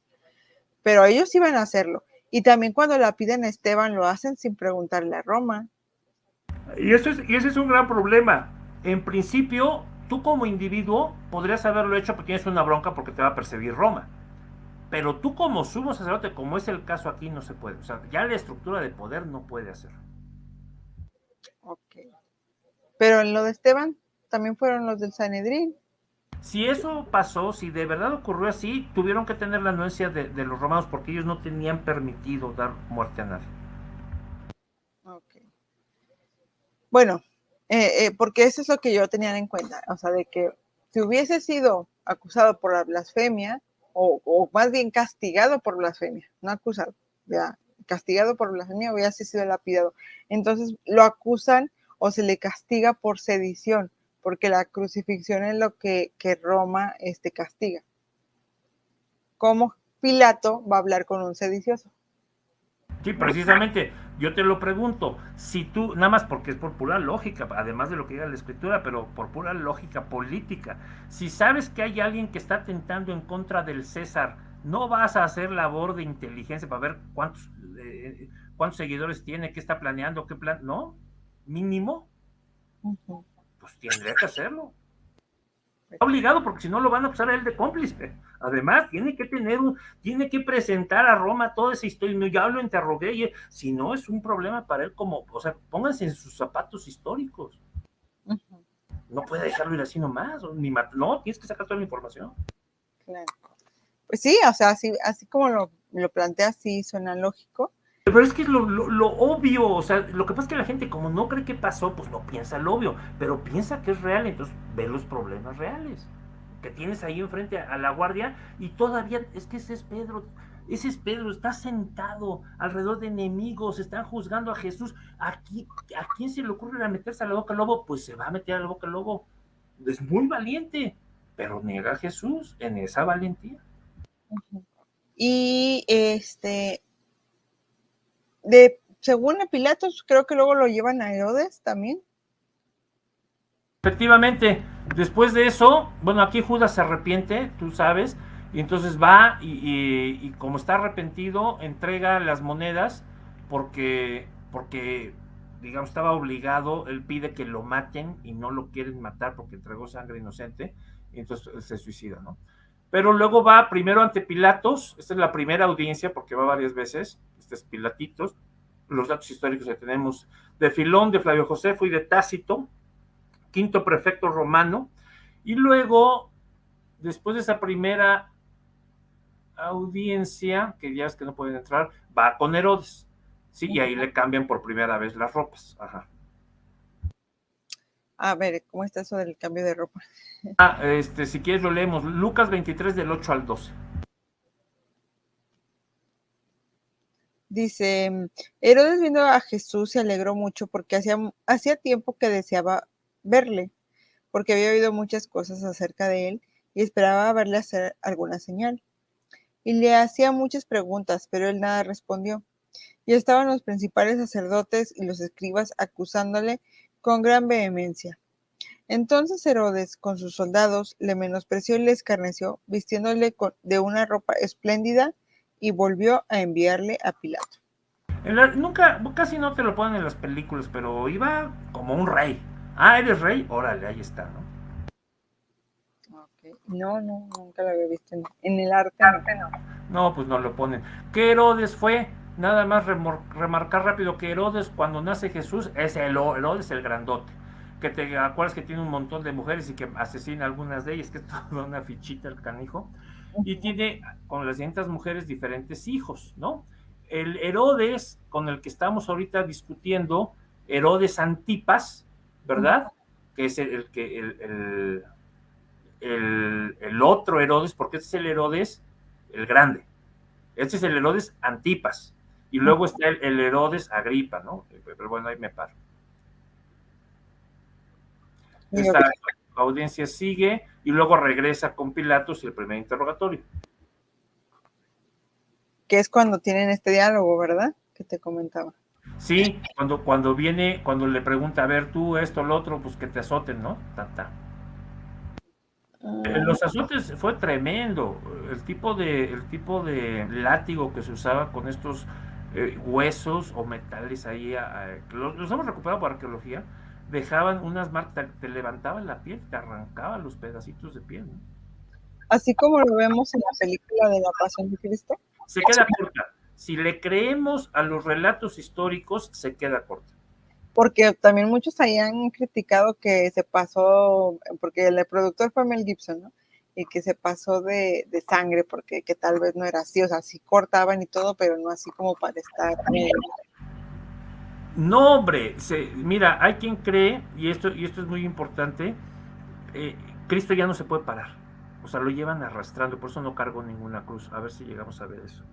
[SPEAKER 1] pero ellos iban a hacerlo. Y también cuando la piden a Esteban lo hacen sin preguntarle a Roma.
[SPEAKER 2] Y ese es un gran problema. En principio, tú como individuo podrías haberlo hecho porque tienes una bronca porque te va a perseguir Roma. Pero tú como sumo sacerdote, como es el caso aquí, no se puede. O sea, ya la estructura de poder no puede hacerlo.
[SPEAKER 1] Ok. Pero en lo de Esteban también fueron los del Sanedrín.
[SPEAKER 2] Si eso pasó, si de verdad ocurrió así, tuvieron que tener la anuencia de los romanos porque ellos no tenían permitido dar muerte a nadie.
[SPEAKER 1] Okay. Bueno, porque eso es lo que yo tenía en cuenta, o sea, de que si hubiese sido acusado por la blasfemia, o más bien castigado por blasfemia, no acusado, ya, castigado por blasfemia hubiese sido lapidado. Entonces lo acusan o se le castiga por sedición, porque la crucifixión es lo que Roma castiga. ¿Cómo Pilato va a hablar con un sedicioso?
[SPEAKER 2] Sí, precisamente, yo te lo pregunto, si tú, nada más porque es por pura lógica, además de lo que diga la escritura, pero por pura lógica política, si sabes que hay alguien que está tentando en contra del César, no vas a hacer labor de inteligencia para ver cuántos seguidores tiene, qué está planeando, qué plan, ¿no? Mínimo,
[SPEAKER 1] Uh-huh.
[SPEAKER 2] pues tendría que hacerlo. Está obligado porque si no lo van a acusar a él de cómplice. Además, tiene que presentar a Roma toda esa historia. Ya lo interrogué y si no es un problema para él o sea, pónganse en sus zapatos históricos.
[SPEAKER 1] Uh-huh.
[SPEAKER 2] No puede dejarlo ir así nomás, no, tienes que sacar toda la información.
[SPEAKER 1] Claro. Pues sí, o sea, así como lo planteas, sí suena lógico.
[SPEAKER 2] Pero es que es lo obvio, o sea, lo que pasa es que la gente como no cree que pasó, pues no piensa lo obvio, pero piensa que es real, entonces ve los problemas reales que tienes ahí enfrente a la guardia y todavía, es que ese es Pedro, está sentado alrededor de enemigos, están juzgando a Jesús, aquí, ¿a quién se le ocurre a meterse a la boca al lobo? Pues se va a meter a la boca al lobo, es muy valiente, pero niega a Jesús en esa valentía.
[SPEAKER 1] Uh-huh. Y según Pilatos, creo que luego lo llevan a Herodes también.
[SPEAKER 2] Efectivamente, después de eso, bueno, aquí Judas se arrepiente, tú sabes, y entonces va y como está arrepentido, entrega las monedas porque, digamos, estaba obligado, él pide que lo maten y no lo quieren matar porque entregó sangre inocente, y entonces él se suicida, ¿no? Pero luego va primero ante Pilatos, esta es la primera audiencia porque va varias veces, este es Pilatitos, los datos históricos que tenemos de Filón, de Flavio Josefo y de Tácito, quinto prefecto romano, y luego, después de esa primera audiencia, que ya es que no pueden entrar, va con Herodes, ¿sí? Y ahí le cambian por primera vez las ropas. Ajá.
[SPEAKER 1] A ver, ¿cómo está eso del cambio de ropa?
[SPEAKER 2] Si quieres lo leemos, Lucas 23 del 8 al 12.
[SPEAKER 1] Dice, Herodes viendo a Jesús se alegró mucho porque hacía tiempo que deseaba verle, porque había oído muchas cosas acerca de él y esperaba verle hacer alguna señal. Y le hacía muchas preguntas, pero él nada respondió. y estaban los principales sacerdotes y los escribas acusándole con gran vehemencia. Entonces Herodes, con sus soldados, le menospreció y le escarneció, vistiéndole de una ropa espléndida, y volvió a enviarle a Pilato.
[SPEAKER 2] Nunca, casi no te lo ponen en las películas, pero iba como un rey. Ah, ¿eres rey? Órale, ahí está, ¿no?
[SPEAKER 1] Okay. No, nunca lo había visto en el arte, no.
[SPEAKER 2] No, pues no lo ponen. ¿Qué Herodes fue? Nada más remarcar rápido que Herodes, cuando nace Jesús, es Herodes el grandote. Que te acuerdas que tiene un montón de mujeres y que asesina a algunas de ellas, que es toda una fichita el canijo. Y tiene con las distintas mujeres diferentes hijos, ¿no? El Herodes con el que estamos ahorita discutiendo, Herodes Antipas, ¿verdad? Que es el otro Herodes, porque este es el Herodes el grande. Este es el Herodes Antipas. Y luego está el Herodes Agripa, ¿no? Pero bueno, ahí me paro. Esta audiencia sigue y luego regresa con Pilatos y el primer interrogatorio.
[SPEAKER 1] Que es cuando tienen este diálogo, ¿verdad? Que te comentaba.
[SPEAKER 2] Sí, cuando viene, cuando le pregunta, a ver, tú, esto, lo otro, pues que te azoten, ¿no? Los azotes fue tremendo. El tipo de látigo que se usaba con estos huesos o metales ahí, los hemos recuperado por arqueología, dejaban unas marcas, te levantaban la piel, te arrancaban los pedacitos de piel, ¿no?
[SPEAKER 1] Así como lo vemos en la película de la Pasión de Cristo.
[SPEAKER 2] Se queda corta. Si le creemos a los relatos históricos, se queda corta.
[SPEAKER 1] Porque también muchos hayan criticado que se pasó, porque el productor fue Mel Gibson, ¿no? Y que se pasó de sangre, porque que tal vez no era así, o sea, sí cortaban y todo, pero no así como para estar.
[SPEAKER 2] No, hombre, mira, hay quien cree, y esto es muy importante, Cristo ya no se puede parar. O sea, lo llevan arrastrando, por eso no cargó ninguna cruz. A ver si llegamos a ver eso.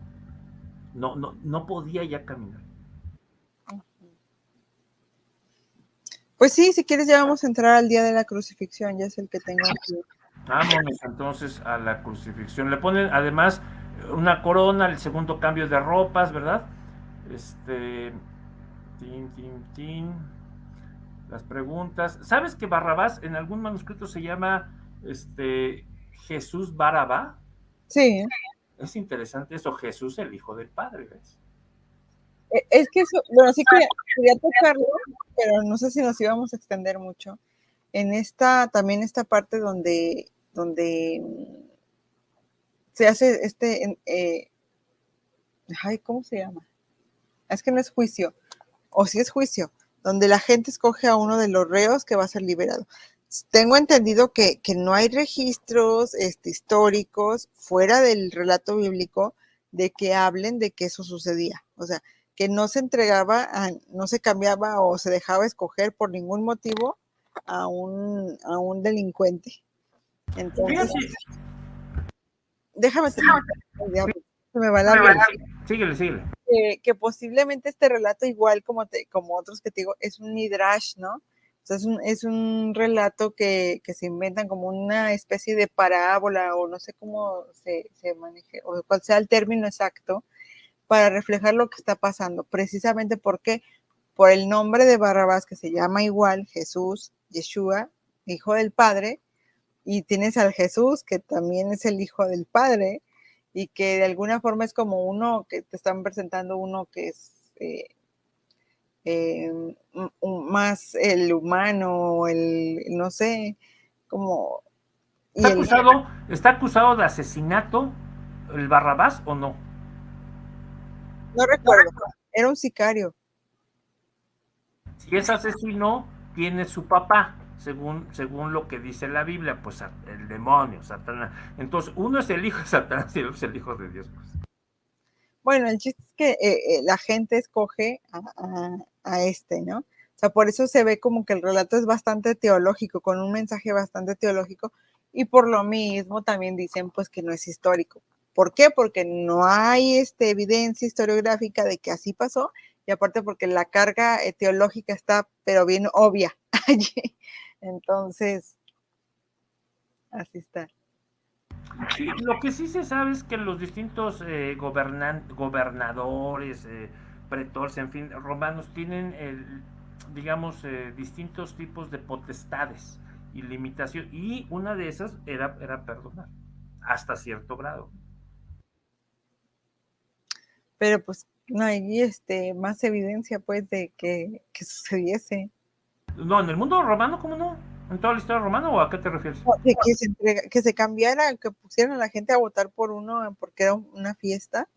[SPEAKER 2] No podía ya caminar.
[SPEAKER 1] Pues sí, si quieres ya vamos a entrar al día de la crucifixión, ya es el que tengo aquí.
[SPEAKER 2] Vámonos entonces a la crucifixión. Le ponen además una corona, el segundo cambio de ropas, ¿verdad? Tin. Las preguntas. ¿Sabes que Barrabás en algún manuscrito se llama Jesús Barabá?
[SPEAKER 1] Sí.
[SPEAKER 2] Es interesante eso, Jesús el Hijo del Padre, ¿ves?
[SPEAKER 1] Es que eso, bueno, sí quería tocarlo, pero no sé si nos íbamos a extender mucho. En también esta parte donde se hace ¿cómo se llama? Es que no es juicio, o sí es juicio, donde la gente escoge a uno de los reos que va a ser liberado. Tengo entendido que no hay registros históricos fuera del relato bíblico de que hablen de que eso sucedía. O sea, que no se entregaba, no se cambiaba o se dejaba escoger por ningún motivo a un delincuente. Entonces, déjame terminar. Se me va la vida.
[SPEAKER 2] Síguele.
[SPEAKER 1] Que posiblemente este relato, igual como otros que te digo, es un midrash, ¿no? O sea, es un relato que se inventan como una especie de parábola, o no sé cómo se maneje, o cuál sea el término exacto, para reflejar lo que está pasando. Precisamente porque por el nombre de Barrabás, que se llama igual Jesús, Yeshua, hijo del Padre, y tienes al Jesús, que también es el hijo del Padre, y que de alguna forma es como uno que te están presentando uno que es más el humano, no sé, como...
[SPEAKER 2] ¿Está acusado de asesinato el Barrabás o no?
[SPEAKER 1] No recuerdo, era un sicario.
[SPEAKER 2] Si es asesino, tiene su papá, según lo que dice la Biblia, pues el demonio, Satanás. Entonces, uno es el hijo de Satanás y el otro es el hijo de Dios. Pues.
[SPEAKER 1] Bueno, el chiste es que la gente escoge a ¿no? O sea, por eso se ve como que el relato es bastante teológico, con un mensaje bastante teológico, y por lo mismo también dicen pues que no es histórico. ¿Por qué? Porque no hay evidencia historiográfica de que así pasó, y aparte porque la carga teológica está, pero bien obvia allí. Entonces, así está.
[SPEAKER 2] Sí, lo que sí se sabe es que los distintos gobernadores, pretores, en fin, romanos tienen, digamos, distintos tipos de potestades y limitación, y una de esas era perdonar, hasta cierto grado.
[SPEAKER 1] Pero pues no hay más evidencia pues de que sucediese.
[SPEAKER 2] No, en el mundo romano, ¿cómo no? ¿En toda la historia romana o a qué te refieres?
[SPEAKER 1] De que se cambiara, que pusieran a la gente a votar por uno porque era una fiesta.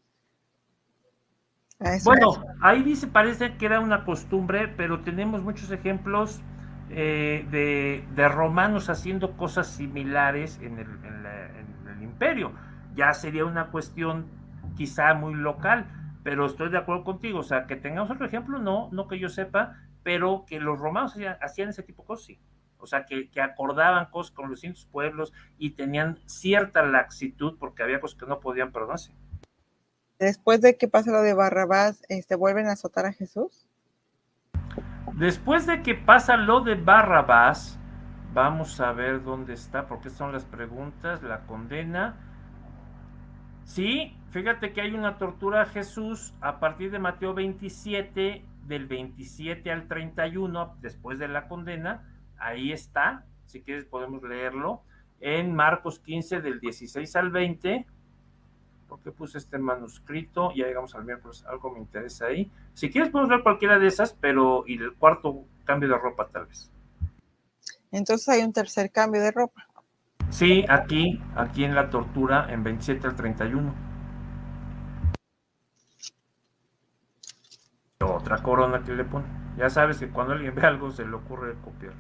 [SPEAKER 1] A eso
[SPEAKER 2] Bueno, ahí dice, parece que era una costumbre, pero tenemos muchos ejemplos de romanos haciendo cosas similares en el imperio. Ya sería una cuestión quizá muy local, pero estoy de acuerdo contigo. O sea, que tengamos otro ejemplo, no que yo sepa, pero que los romanos hacían ese tipo de cosas, sí. O sea, que acordaban cosas con los distintos pueblos y tenían cierta laxitud porque había cosas que no podían perdonarse.
[SPEAKER 1] después de que pasa lo de Barrabás, vuelven a azotar a Jesús.
[SPEAKER 2] Después de que pasa lo de Barrabás, vamos a ver dónde está, porque son las preguntas, la condena. Sí, fíjate que hay una tortura a Jesús a partir de Mateo 27, del 27 al 31, después de la condena. Ahí está, si quieres podemos leerlo. En Marcos 15, del 16 al 20. Porque puse este manuscrito, ya llegamos al miércoles, algo me interesa ahí. Si quieres podemos ver cualquiera de esas, pero y el cuarto cambio de ropa tal vez.
[SPEAKER 1] Entonces hay un tercer cambio de ropa.
[SPEAKER 2] Sí, aquí en la tortura, en 27 al 31. Otra corona que le pone. Ya sabes que cuando alguien ve algo se le ocurre copiar.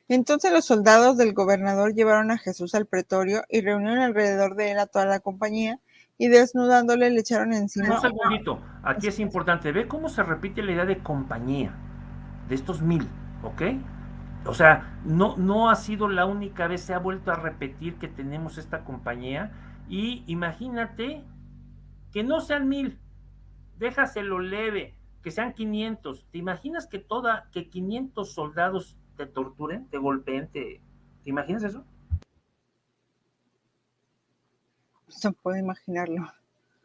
[SPEAKER 1] Entonces los soldados del gobernador llevaron a Jesús al pretorio y reunieron alrededor de él a toda la compañía y desnudándole le echaron encima.
[SPEAKER 2] Un segundito, aquí es importante, ve cómo se repite la idea de compañía, de estos 1000, ¿ok? O sea, no ha sido la única vez, se ha vuelto a repetir que tenemos esta compañía y imagínate que no sean 1000, déjaselo leve, que sean 500. ¿Te imaginas que 500 soldados te torturen, te golpeen, te imaginas eso?
[SPEAKER 1] No puedo imaginarlo.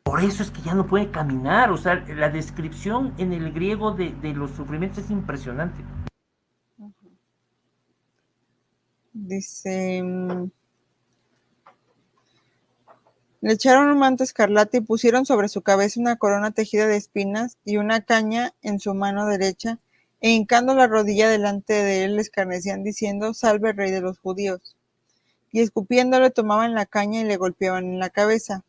[SPEAKER 2] Por eso es que ya no puede caminar, o sea, la descripción en el griego de los sufrimientos es impresionante.
[SPEAKER 1] Dice, le echaron un manto escarlata y pusieron sobre su cabeza una corona tejida de espinas y una caña en su mano derecha, e hincando la rodilla delante de él le escarnecían diciendo, salve rey de los judíos. Y escupiéndole tomaban la caña y le golpeaban en la cabeza.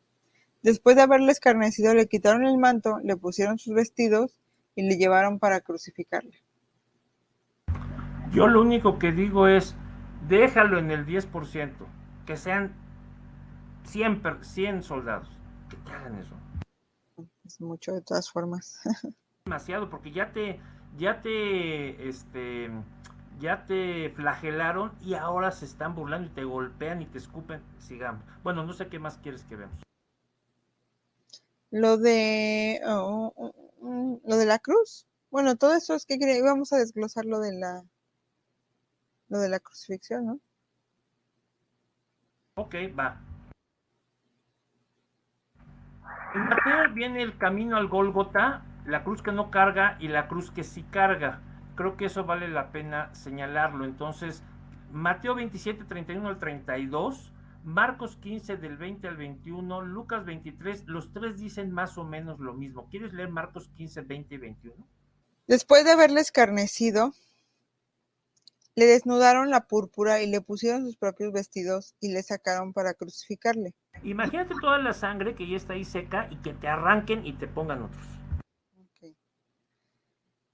[SPEAKER 1] Después de haberle escarnecido, le quitaron el manto, le pusieron sus vestidos y le llevaron para crucificarle.
[SPEAKER 2] Yo lo único que digo es, déjalo en el 10%, que sean 100 soldados, que te hagan eso.
[SPEAKER 1] Es mucho de todas formas.
[SPEAKER 2] Demasiado, porque ya te flagelaron y ahora se están burlando y te golpean y te escupen. Sigamos. Bueno, no sé qué más quieres que veamos.
[SPEAKER 1] Lo de la cruz. Bueno, todo eso es que íbamos a desglosar lo de la crucifixión, ¿no?
[SPEAKER 2] Ok, va. En Mateo viene el camino al Gólgota, la cruz que no carga y la cruz que sí carga. Creo que eso vale la pena señalarlo. Entonces, Mateo 27, 31 al 32, Marcos 15 del 20 al 21, Lucas 23, los tres dicen más o menos lo mismo. ¿Quieres leer Marcos 15, 20 y 21?
[SPEAKER 1] Después de haberle escarnecido, le desnudaron la púrpura y le pusieron sus propios vestidos y le sacaron para crucificarle.
[SPEAKER 2] Imagínate toda la sangre que ya está ahí seca y que te arranquen y te pongan otros.
[SPEAKER 1] Okay.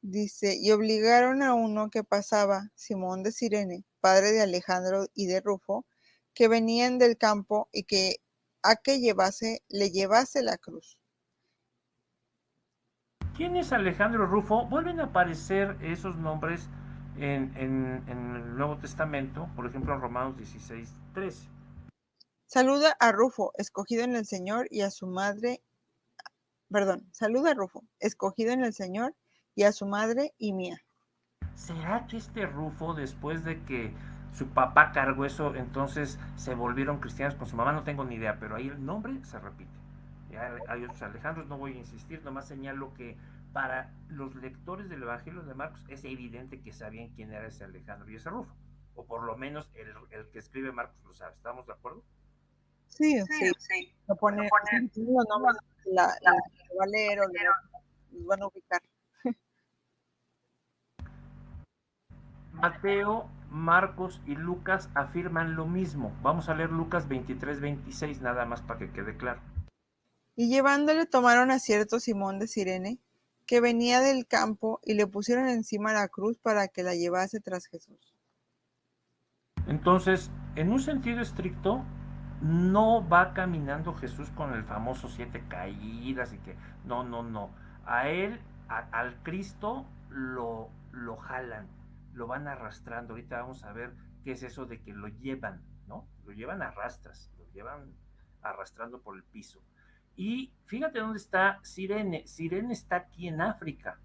[SPEAKER 1] Dice, y obligaron a uno que pasaba, Simón de Cirene, padre de Alejandro y de Rufo, que venían del campo y que le llevase la cruz.
[SPEAKER 2] ¿Quién es Alejandro Rufo? Vuelven a aparecer esos nombres en el Nuevo Testamento, por ejemplo en Romanos 16, 13.
[SPEAKER 1] Saluda a Rufo, escogido en el Señor, y a su madre, saluda a Rufo, escogido en el Señor, y a su madre y mía.
[SPEAKER 2] ¿Será que este Rufo, después de que su papá cargó eso, entonces se volvieron cristianos con su mamá? No tengo ni idea, pero ahí el nombre se repite. Hay otros Alejandros, no voy a insistir, nomás señalo que para los lectores del Evangelio de Marcos es evidente que sabían quién era ese Alejandro y ese Rufo, o por lo menos el que escribe Marcos lo sabe, ¿estamos de acuerdo?
[SPEAKER 1] Sí, o sea, lo pone, sí, tiene los nombres, la va a leer o los van a ubicar.
[SPEAKER 2] Mateo, Marcos y Lucas afirman lo mismo. Vamos a leer Lucas 23-26 nada más para que quede claro.
[SPEAKER 1] Y llevándole tomaron a cierto Simón de Cirene, que venía del campo, y le pusieron encima la cruz para que la llevase tras Jesús.
[SPEAKER 2] Entonces, en un sentido estricto, no va caminando Jesús con el famoso 7 caídas y que no, no, no. A él, al Cristo, lo jalan, lo van arrastrando. Ahorita vamos a ver qué es eso de que lo llevan, ¿no? Lo llevan a rastras, lo llevan arrastrando por el piso. Y fíjate dónde está Sirene. Sirene está aquí en África.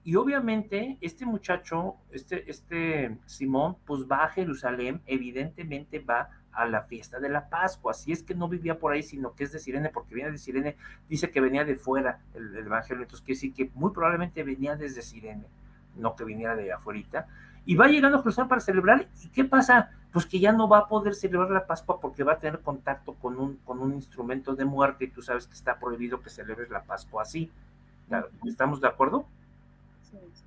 [SPEAKER 2] Y obviamente este muchacho, este Simón, pues va a Jerusalén, evidentemente va a la fiesta de la Pascua, así es que no vivía por ahí, sino que es de Sirene, porque viene de Sirene, dice que venía de fuera el Evangelio, entonces quiere decir que muy probablemente venía desde Sirene, no que viniera de afuerita, y va llegando a Jerusalén para celebrar, ¿y qué pasa? Pues que ya no va a poder celebrar la Pascua porque va a tener contacto con un instrumento de muerte, y tú sabes que está prohibido que celebres la Pascua así, ¿estamos de acuerdo?
[SPEAKER 1] Sí, sí.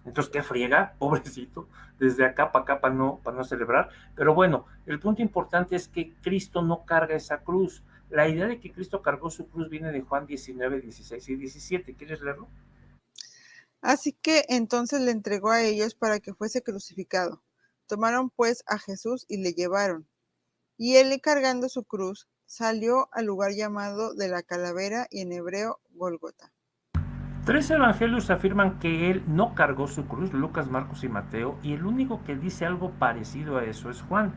[SPEAKER 2] Entonces, qué friega, pobrecito, desde acá para no celebrar. Pero bueno, el punto importante es que Cristo no carga esa cruz. La idea de que Cristo cargó su cruz viene de Juan 19, 16 y 17. ¿Quieres leerlo?
[SPEAKER 1] Así que entonces le entregó a ellos para que fuese crucificado. Tomaron pues a Jesús y le llevaron. Y él, cargando su cruz, salió al lugar llamado de la calavera, y en hebreo Gólgota.
[SPEAKER 2] 3 evangelios afirman que él no cargó su cruz, Lucas, Marcos y Mateo, y el único que dice algo parecido a eso es Juan.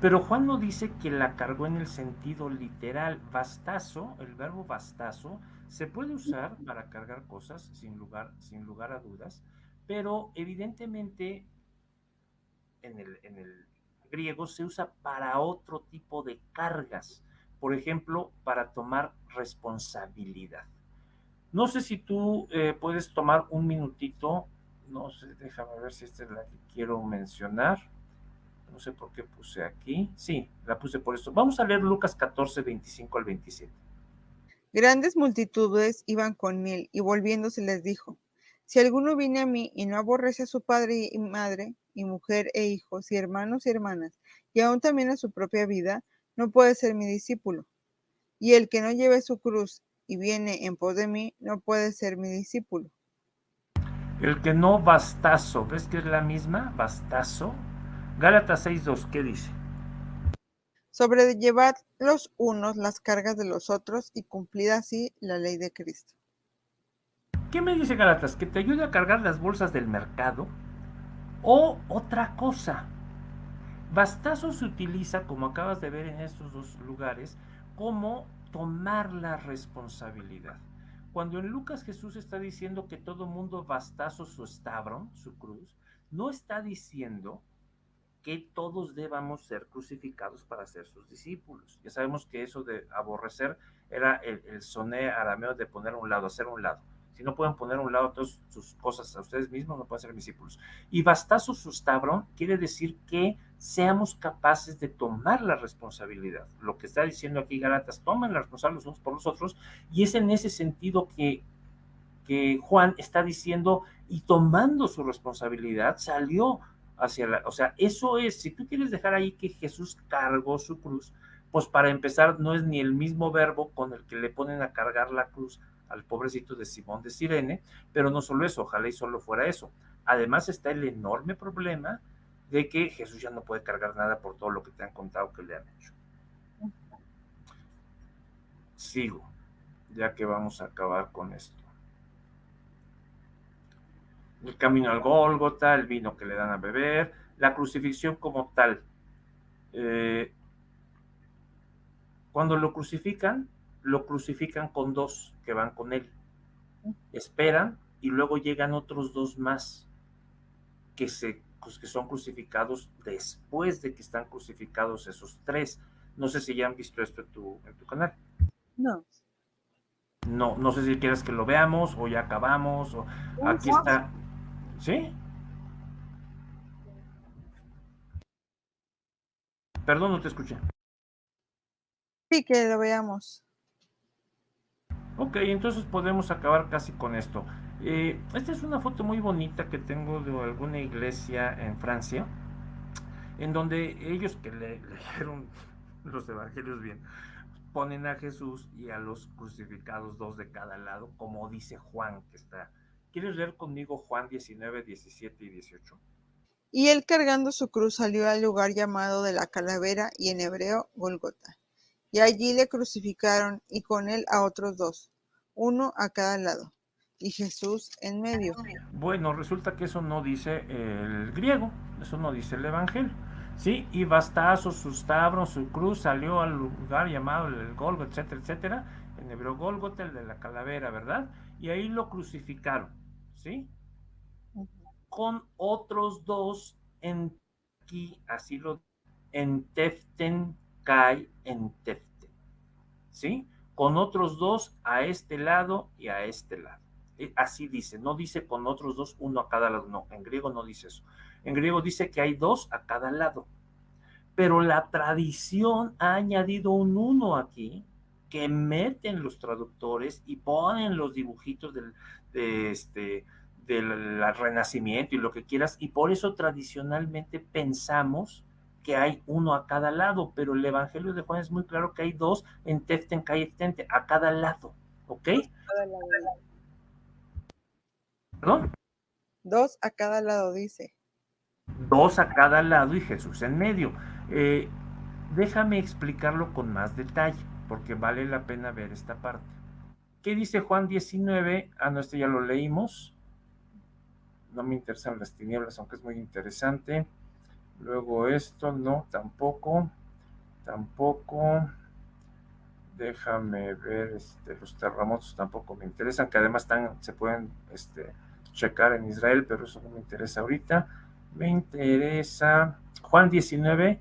[SPEAKER 2] Pero Juan no dice que la cargó en el sentido literal. Bastazo, el verbo bastazo, se puede usar para cargar cosas sin lugar a dudas, pero evidentemente en el griego se usa para otro tipo de cargas. Por ejemplo, para tomar responsabilidad. No sé si tú puedes tomar un minutito, no sé, déjame ver si esta es la que quiero mencionar. No sé por qué puse aquí. Sí, la puse por esto. Vamos a leer Lucas 14, 25 al 27.
[SPEAKER 1] Grandes multitudes iban con él, y volviéndose les dijo: Si alguno viene a mí y no aborrece a su padre y madre, y mujer e hijos, y hermanos y hermanas, y aun también a su propia vida, no puede ser mi discípulo. Y el que no lleve su cruz y viene en pos de mí, no puede ser mi discípulo.
[SPEAKER 2] El que no bastazo, ¿ves que es la misma? Bastazo. Gálatas 6:2, ¿qué dice?
[SPEAKER 1] Sobrellevad los unos las cargas de los otros, y cumplid así la ley de Cristo.
[SPEAKER 2] ¿Qué me dice Gálatas? ¿Que te ayude a cargar las bolsas del mercado? O otra cosa. Bastazo se utiliza, como acabas de ver en estos dos lugares, como tomar la responsabilidad. Cuando en Lucas Jesús está diciendo que todo mundo bastazo su stavron, su cruz, no está diciendo que todos debamos ser crucificados para ser sus discípulos. Ya sabemos que eso de aborrecer era el soné arameo de poner a un lado, hacer a un lado. Si no pueden poner a un lado todas sus cosas a ustedes mismos, no pueden ser discípulos. Y bastazo sustavrón quiere decir que seamos capaces de tomar la responsabilidad. Lo que está diciendo aquí Galatas, tomen la responsabilidad los unos por los otros, y es en ese sentido que Juan está diciendo y tomando su responsabilidad salió hacia o sea, eso es, si tú quieres dejar ahí que Jesús cargó su cruz, pues para empezar no es ni el mismo verbo con el que le ponen a cargar la cruz al pobrecito de Simón de Sirene, pero no solo eso, ojalá y solo fuera eso. Además está el enorme problema de que Jesús ya no puede cargar nada por todo lo que te han contado que le han hecho. Sigo, ya que vamos a acabar con esto. El camino al Gólgota, el vino que le dan a beber, la crucifixión como tal. Eh, Cuando lo crucifican con dos que van con él. Esperan y luego llegan otros dos más pues, que son crucificados después de que están crucificados esos tres. No sé si ya han visto esto en tu canal.
[SPEAKER 1] No.
[SPEAKER 2] No sé si quieres que lo veamos o ya acabamos. O aquí está. ¿Sí? Perdón, no te escuché.
[SPEAKER 1] Sí, que lo veamos.
[SPEAKER 2] Ok, entonces podemos acabar casi con esto. Esta es una foto muy bonita que tengo de alguna iglesia en Francia, en donde ellos que leyeron los evangelios bien, ponen a Jesús y a los crucificados, dos de cada lado, como dice Juan, que está. ¿Quieres leer conmigo Juan 19, 17 y 18?
[SPEAKER 1] Y él cargando su cruz salió al lugar llamado de la calavera y en hebreo Gólgota. Y allí le crucificaron y con él a otros dos, uno a cada lado, y Jesús en medio.
[SPEAKER 2] Bueno, resulta que eso no dice el griego, eso no dice el evangelio. Sí, y bastazo, sus su cruz salió al lugar llamado el Gólgota, etcétera, etcétera, en hebreo Gólgota, el de la calavera, ¿verdad? Y ahí lo crucificaron, ¿sí? Con otros dos en aquí, así lo en Teften, Kai, en Teften, ¿sí? Con otros dos a este lado y a este lado. Así dice, no dice con otros dos, uno a cada lado, no, en griego no dice eso. En griego dice que hay dos a cada lado, pero la tradición ha añadido un uno aquí que meten los traductores y ponen los dibujitos del Renacimiento y lo que quieras, y por eso tradicionalmente pensamos que hay uno a cada lado, pero el Evangelio de Juan es muy claro que hay dos en Teften, Cayeftente, a cada lado, ¿ok? ¿Perdón?
[SPEAKER 1] Dos a cada lado, dice.
[SPEAKER 2] Dos a cada lado y Jesús en medio. Eh, Déjame explicarlo con más detalle, porque vale la pena ver esta parte. ¿Qué dice Juan 19? Ah, no, este ya lo leímos. No me interesan las tinieblas, aunque es muy interesante. Luego esto, no, tampoco. Tampoco. Déjame ver, los terremotos tampoco me interesan, que además se pueden checar en Israel, pero eso no me interesa ahorita. Me interesa Juan 19,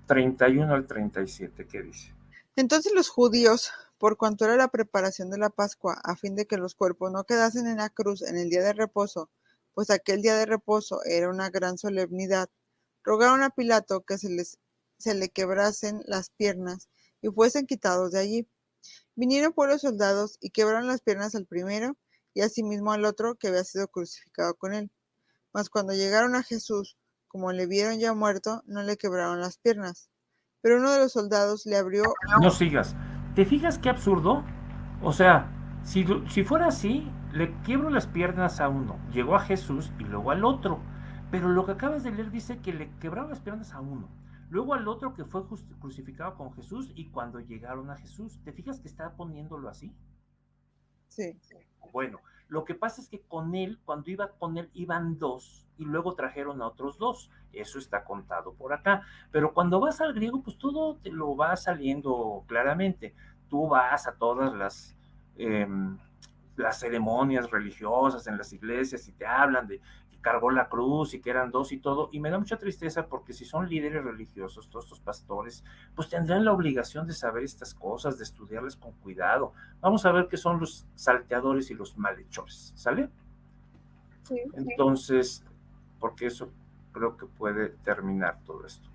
[SPEAKER 2] 31 al 37, ¿qué dice?
[SPEAKER 1] Entonces los judíos, por cuanto era la preparación de la Pascua, a fin de que los cuerpos no quedasen en la cruz en el día de reposo, pues aquel día de reposo era una gran solemnidad, rogaron a Pilato que se le quebrasen las piernas y fuesen quitados de allí. Vinieron pues los soldados y quebraron las piernas al primero y asimismo al otro que había sido crucificado con él. Mas cuando llegaron a Jesús, como le vieron ya muerto, no le quebraron las piernas. Pero uno de los soldados le abrió.
[SPEAKER 2] No sigas. ¿Te fijas qué absurdo? O sea, si fuera así, le quiebro las piernas a uno, llegó a Jesús y luego al otro. Pero lo que acabas de leer dice que le quebraron las piernas a uno, luego al otro que fue crucificado con Jesús y cuando llegaron a Jesús. ¿Te fijas que está poniéndolo así?
[SPEAKER 1] Sí.
[SPEAKER 2] Bueno, lo que pasa es que con él, cuando iba con él, iban dos y luego trajeron a otros dos. Eso está contado por acá. Pero cuando vas al griego, pues todo te lo va saliendo claramente. Tú vas a todas eh, las ceremonias religiosas en las iglesias y te hablan de que cargó la cruz y que eran dos y todo. Y me da mucha tristeza porque si son líderes religiosos, todos estos pastores, pues tendrán la obligación de saber estas cosas, de estudiarlas con cuidado. Vamos a ver qué son los salteadores y los malhechores, ¿sale?
[SPEAKER 1] Sí.
[SPEAKER 2] Entonces, porque eso creo que puede terminar todo esto.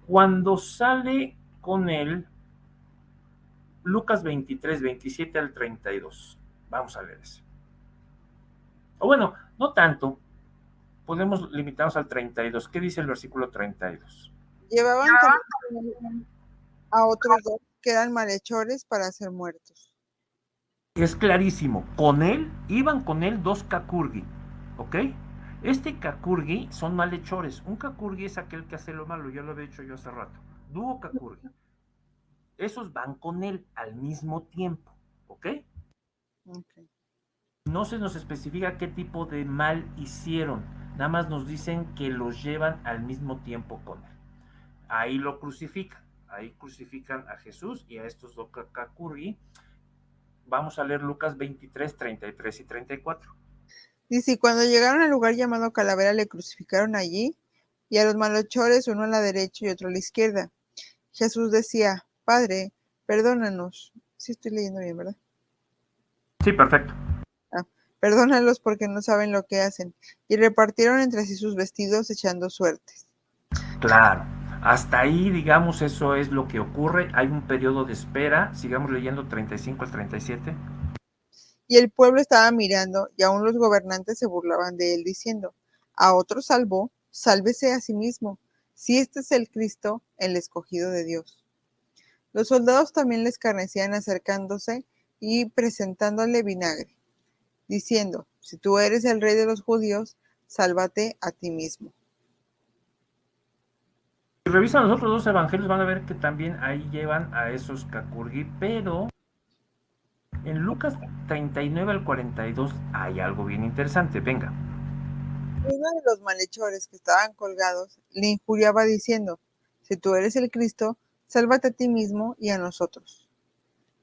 [SPEAKER 2] Cuando sale con él, Lucas 23, 27 al 32. Vamos a leer ese. O bueno, no tanto, podemos limitarnos al 32. ¿Qué dice el versículo 32?
[SPEAKER 1] Llevaban también a otros dos que eran malhechores para ser muertos.
[SPEAKER 2] Es clarísimo, iban con él dos kakurgi, ¿ok? Este kakurgi son malhechores. Un kakurgi es aquel que hace lo malo, ya lo había dicho yo hace rato. Dúo kakurgi. Esos van con él al mismo tiempo, ¿ok?
[SPEAKER 1] Okay.
[SPEAKER 2] No se nos especifica qué tipo de mal hicieron, nada más nos dicen que los llevan al mismo tiempo con él. Ahí lo crucifican, ahí crucifican a Jesús y a estos dos kakurgi. Vamos a leer Lucas 23, 33 y 34.
[SPEAKER 1] Dice, y cuando llegaron al lugar llamado Calavera, le crucificaron allí, y a los malhechores, uno a la derecha y otro a la izquierda. Jesús decía, Padre, perdónanos, Sí estoy leyendo bien, ¿verdad?
[SPEAKER 2] Sí, perfecto.
[SPEAKER 1] Perdónalos porque no saben lo que hacen. Y repartieron entre sí sus vestidos echando suertes.
[SPEAKER 2] Claro. Hasta ahí, digamos, eso es lo que ocurre. Hay un periodo de espera. Sigamos leyendo 35 al 37.
[SPEAKER 1] Y el pueblo estaba mirando, y aún los gobernantes se burlaban de él, diciendo: a otro salvó, sálvese a sí mismo, si este es el Cristo, el escogido de Dios. Los soldados también le escarnecían acercándose y presentándole vinagre, diciendo: si tú eres el rey de los judíos, sálvate a ti mismo.
[SPEAKER 2] Si revisan los otros dos evangelios, van a ver que también ahí llevan a esos Kakurgi, pero en Lucas 39 al 42 hay algo bien interesante. Venga.
[SPEAKER 1] Uno de los malhechores que estaban colgados le injuriaba diciendo: si tú eres el Cristo, sálvate a ti mismo y a nosotros.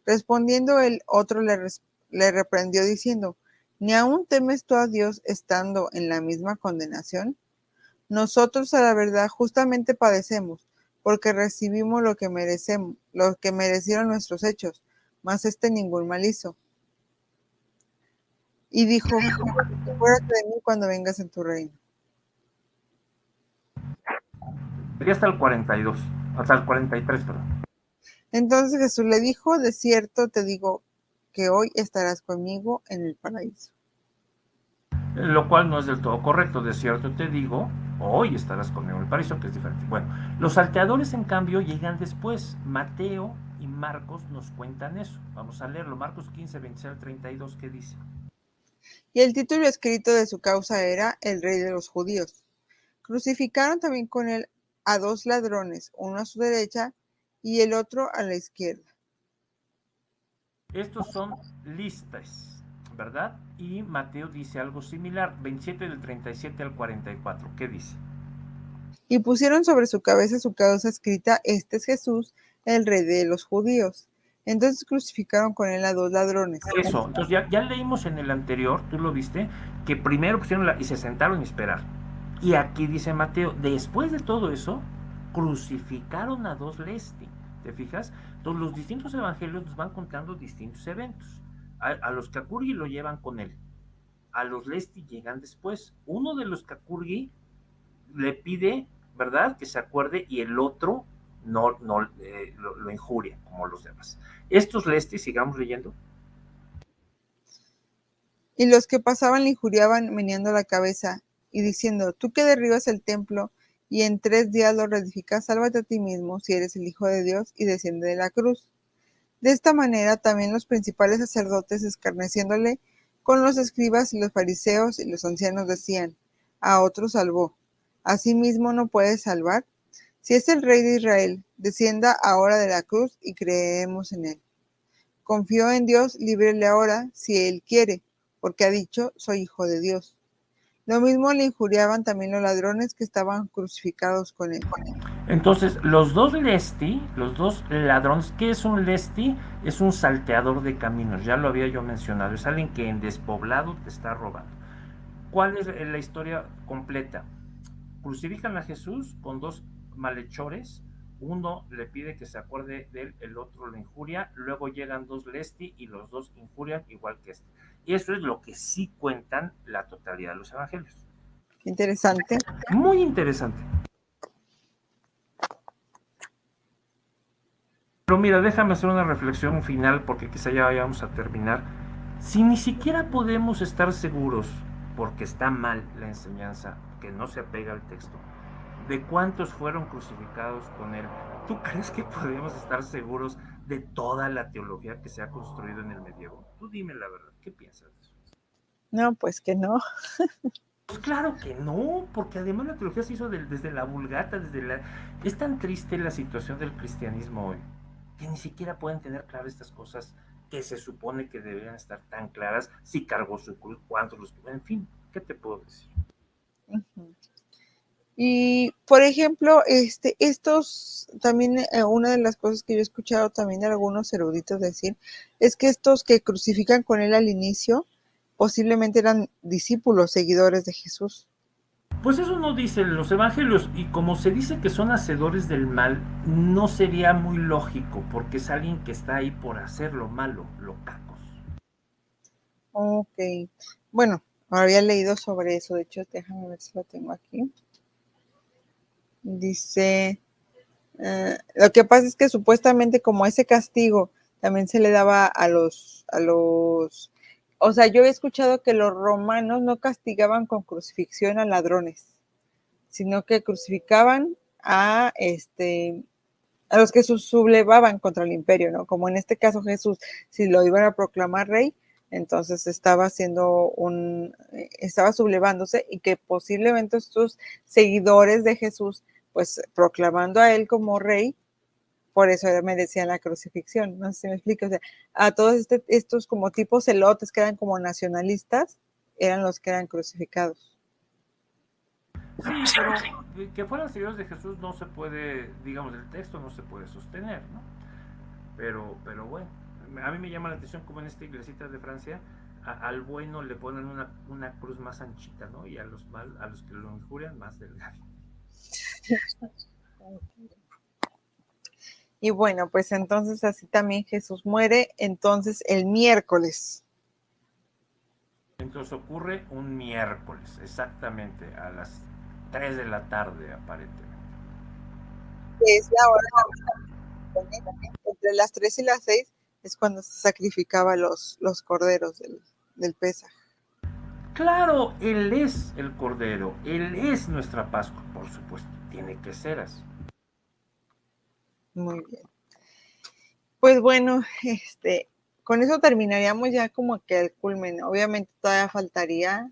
[SPEAKER 1] Respondiendo el otro le reprendió diciendo: ¿ni aún temes tú a Dios estando en la misma condenación? Nosotros a la verdad justamente padecemos, porque recibimos lo que merecemos, lo que merecieron nuestros hechos, mas este ningún mal hizo. Y dijo: acuérdate de mí cuando vengas en tu reino.
[SPEAKER 2] Sería hasta el 42, hasta el 43, perdón.
[SPEAKER 1] Entonces Jesús le dijo: de cierto te digo que hoy estarás conmigo en el paraíso.
[SPEAKER 2] Lo cual no es del todo correcto. De cierto te digo, hoy estarás conmigo en el paraíso, que es diferente. Bueno, los salteadores, en cambio, llegan después. Mateo y Marcos nos cuentan eso. Vamos a leerlo. Marcos 15, 26 al 32, ¿qué dice?
[SPEAKER 1] Y el título escrito de su causa era: el rey de los judíos. Crucificaron también con él a dos ladrones, uno a su derecha y el otro a la izquierda.
[SPEAKER 2] Estos son listas, ¿verdad? Y Mateo dice algo similar, 27 del 37 al 44. ¿Qué dice?
[SPEAKER 1] Y pusieron sobre su cabeza su causa escrita: este es Jesús, el rey de los judíos. Entonces crucificaron con él a dos ladrones.
[SPEAKER 2] Eso, entonces ya leímos en el anterior, tú lo viste, que primero pusieron y se sentaron a esperar. Y aquí dice Mateo, después de todo eso, crucificaron a dos Lesti. ¿Te fijas? Entonces los distintos evangelios nos van contando distintos eventos. A los Kakurgi lo llevan con él. A los Lesti llegan después. Uno de los Kakurgi le pide, ¿verdad?, que se acuerde, y el otro lo injuria, como los demás. Estos Lesti, sigamos leyendo.
[SPEAKER 1] Y los que pasaban le injuriaban meneando la cabeza y diciendo: tú que derribas el templo y en 3 días lo reedificas, sálvate a ti mismo si eres el Hijo de Dios y desciende de la cruz. De esta manera también los principales sacerdotes, escarneciéndole con los escribas y los fariseos y los ancianos, decían: a otro salvó, a sí mismo no puede salvar. Si es el rey de Israel, descienda ahora de la cruz y creemos en él. Confío en Dios, líbrele ahora, si él quiere, porque ha dicho: soy hijo de Dios. Lo mismo le injuriaban también los ladrones que estaban crucificados con él.
[SPEAKER 2] Entonces, los dos Lesti, los dos ladrones, ¿qué es un Lesti? Es un salteador de caminos, ya lo había yo mencionado, es alguien que en despoblado te está robando. ¿Cuál es la historia completa? Crucifican a Jesús con dos malhechores, uno le pide que se acuerde de él, el otro lo injuria, luego llegan dos Lesti y los dos injurian igual que este. Y eso es lo que sí cuentan la totalidad de los evangelios.
[SPEAKER 1] Interesante.
[SPEAKER 2] Muy interesante. Pero mira, déjame hacer una reflexión final porque quizá ya vayamos a terminar. Si ni siquiera podemos estar seguros, porque está mal la enseñanza, que no se apega al texto, de cuántos fueron crucificados con él, ¿tú crees que podemos estar seguros de toda la teología que se ha construido en el medievo? Tú dime la verdad, ¿qué piensas de eso?
[SPEAKER 1] No, pues que no.
[SPEAKER 2] Pues claro que no, porque además la teología se hizo desde la Vulgata, Es tan triste la situación del cristianismo hoy, que ni siquiera pueden tener claras estas cosas que se supone que deberían estar tan claras, si cargó su cruz, cuántos los... En fin, ¿qué te puedo decir?
[SPEAKER 1] Uh-huh. Y, por ejemplo, estos también, una de las cosas que yo he escuchado también de algunos eruditos decir, es que estos que crucifican con él al inicio, posiblemente eran discípulos, seguidores de Jesús.
[SPEAKER 2] Pues eso no dicen los evangelios, y como se dice que son hacedores del mal, no sería muy lógico, porque es alguien que está ahí por hacer lo malo, lo cacos.
[SPEAKER 1] Ok. Bueno, había leído sobre eso. De hecho, déjame ver si lo tengo aquí. Dice, lo que pasa es que supuestamente como ese castigo también se le daba o sea, yo he escuchado que los romanos no castigaban con crucifixión a ladrones, sino que crucificaban a los que sublevaban contra el imperio, ¿no? Como en este caso Jesús, si lo iban a proclamar rey, entonces estaba sublevándose, y que posiblemente estos seguidores de Jesús, pues proclamando a él como rey, por eso merecían la crucifixión. No sé si me explico. O sea, a todos estos como tipos celotes que eran como nacionalistas, eran los que eran crucificados.
[SPEAKER 2] Sí, pero que fueran seguidores de Jesús no se puede, digamos, el texto no se puede sostener, ¿no? Pero bueno, a mí me llama la atención como en esta iglesita de Francia, al bueno le ponen una cruz más anchita, ¿no? Y a los que lo injurian, más delgada.
[SPEAKER 1] Y bueno, pues entonces así también Jesús muere, entonces el miércoles.
[SPEAKER 2] Entonces ocurre un miércoles, exactamente, a las 3 de la tarde, aparentemente.
[SPEAKER 1] Que es la hora entre las 3 y las 6 es cuando se sacrificaba los corderos del Pesaj.
[SPEAKER 2] Claro, Él es el Cordero, Él es nuestra Pascua, por supuesto, tiene que ser así.
[SPEAKER 1] Muy bien. Pues bueno, con eso terminaríamos ya como que el culmen. Obviamente todavía faltaría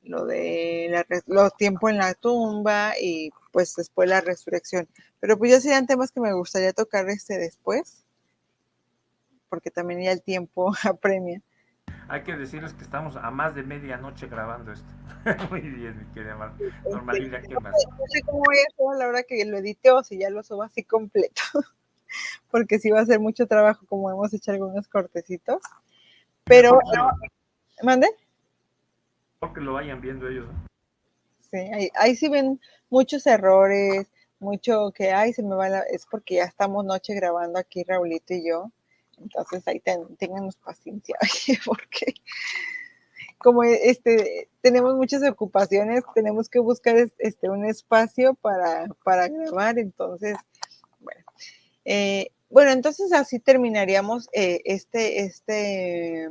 [SPEAKER 1] lo de los tiempos en la tumba y pues después la resurrección. Pero pues ya serían temas que me gustaría tocar después, porque también ya el tiempo apremia.
[SPEAKER 2] Hay que decirles que estamos a más de medianoche grabando esto. Muy bien, mi querida Normalilia, ¿qué más?
[SPEAKER 1] No sé cómo voy a hacer a la hora que lo edite o si ya lo subo así completo, porque sí va a ser mucho trabajo, como hemos hecho algunos cortecitos. Pero, ¿mande?
[SPEAKER 2] Mejor que lo vayan viendo ellos, ¿no?
[SPEAKER 1] Sí, ahí sí ven muchos errores, mucho que, ay, se me va es porque ya estamos noche grabando aquí Raulito y yo. Entonces ahí ténganos paciencia, porque como tenemos muchas ocupaciones, tenemos que buscar un espacio para grabar. Entonces, bueno. Bueno, entonces así terminaríamos este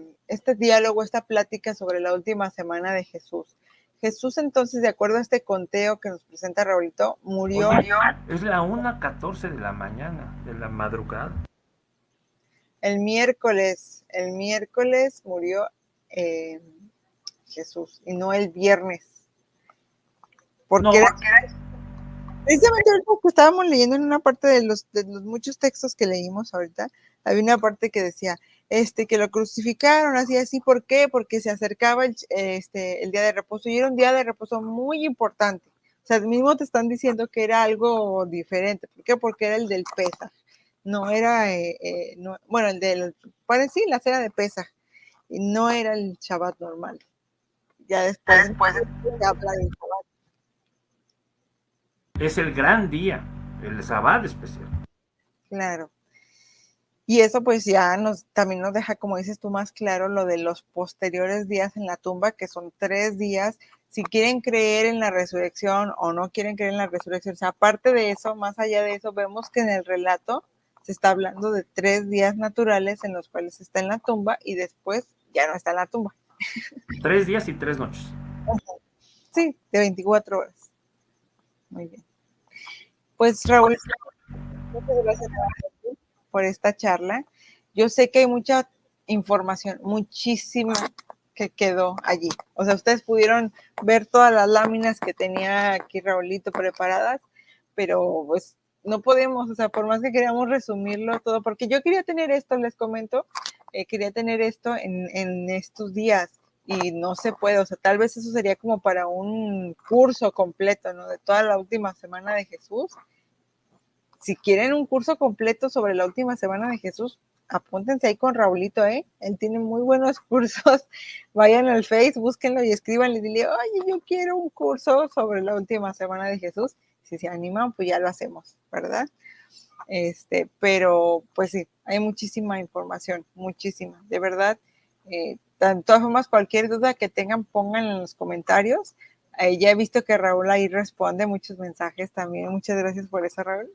[SPEAKER 1] diálogo, esta plática sobre la última semana de Jesús. Jesús, entonces, de acuerdo a este conteo que nos presenta Raulito, murió.
[SPEAKER 2] Oye, es la 1:14 de la mañana, de la madrugada.
[SPEAKER 1] El miércoles murió eh, Jesús, y no el viernes, porque
[SPEAKER 2] No,
[SPEAKER 1] era precisamente ahorita que estábamos leyendo en una parte de los muchos textos que leímos ahorita, había una parte que decía, que lo crucificaron así, ¿por qué? Porque se acercaba el día de reposo, y era un día de reposo muy importante. O sea, mismo te están diciendo que era algo diferente. ¿Por qué? Porque era el del Pesaj. No era, bueno, sí, la cena de Pesaj, y no era el Shabbat normal. Ya después se habla del Shabbat.
[SPEAKER 2] es el gran día, el Sabbat especial.
[SPEAKER 1] Claro. Y eso pues ya también nos deja, como dices tú, más claro lo de los posteriores días en la tumba, que son 3 días. Si quieren creer en la resurrección o no quieren creer en la resurrección, o sea, aparte de eso, más allá de eso, vemos que en el relato se está hablando de 3 días naturales en los cuales está en la tumba y después ya no está en la tumba.
[SPEAKER 2] 3 días y 3 noches.
[SPEAKER 1] Sí, de 24 horas. Muy bien. Pues Raúl, muchas gracias por esta charla. Yo sé que hay mucha información, muchísima, que quedó allí. O sea, ustedes pudieron ver todas las láminas que tenía aquí Raulito preparadas, pero pues no podemos, o sea, por más que queríamos resumirlo todo, porque yo quería tener esto, les comento, quería tener esto en estos días, y no se puede. O sea, tal vez eso sería como para un curso completo, ¿no? De toda la última semana de Jesús. Si quieren un curso completo sobre la última semana de Jesús, apúntense ahí con Raulito, él tiene muy buenos cursos, vayan al Face, búsquenlo y escríbanle y dile, oye, yo quiero un curso sobre la última semana de Jesús, si se animan, pues ya lo hacemos, ¿verdad? Pero pues sí, hay muchísima información, muchísima, de verdad. De todas formas, cualquier duda que tengan, pónganla en los comentarios. Ya he visto que Raúl ahí responde muchos mensajes también. Muchas gracias por eso, Raúl.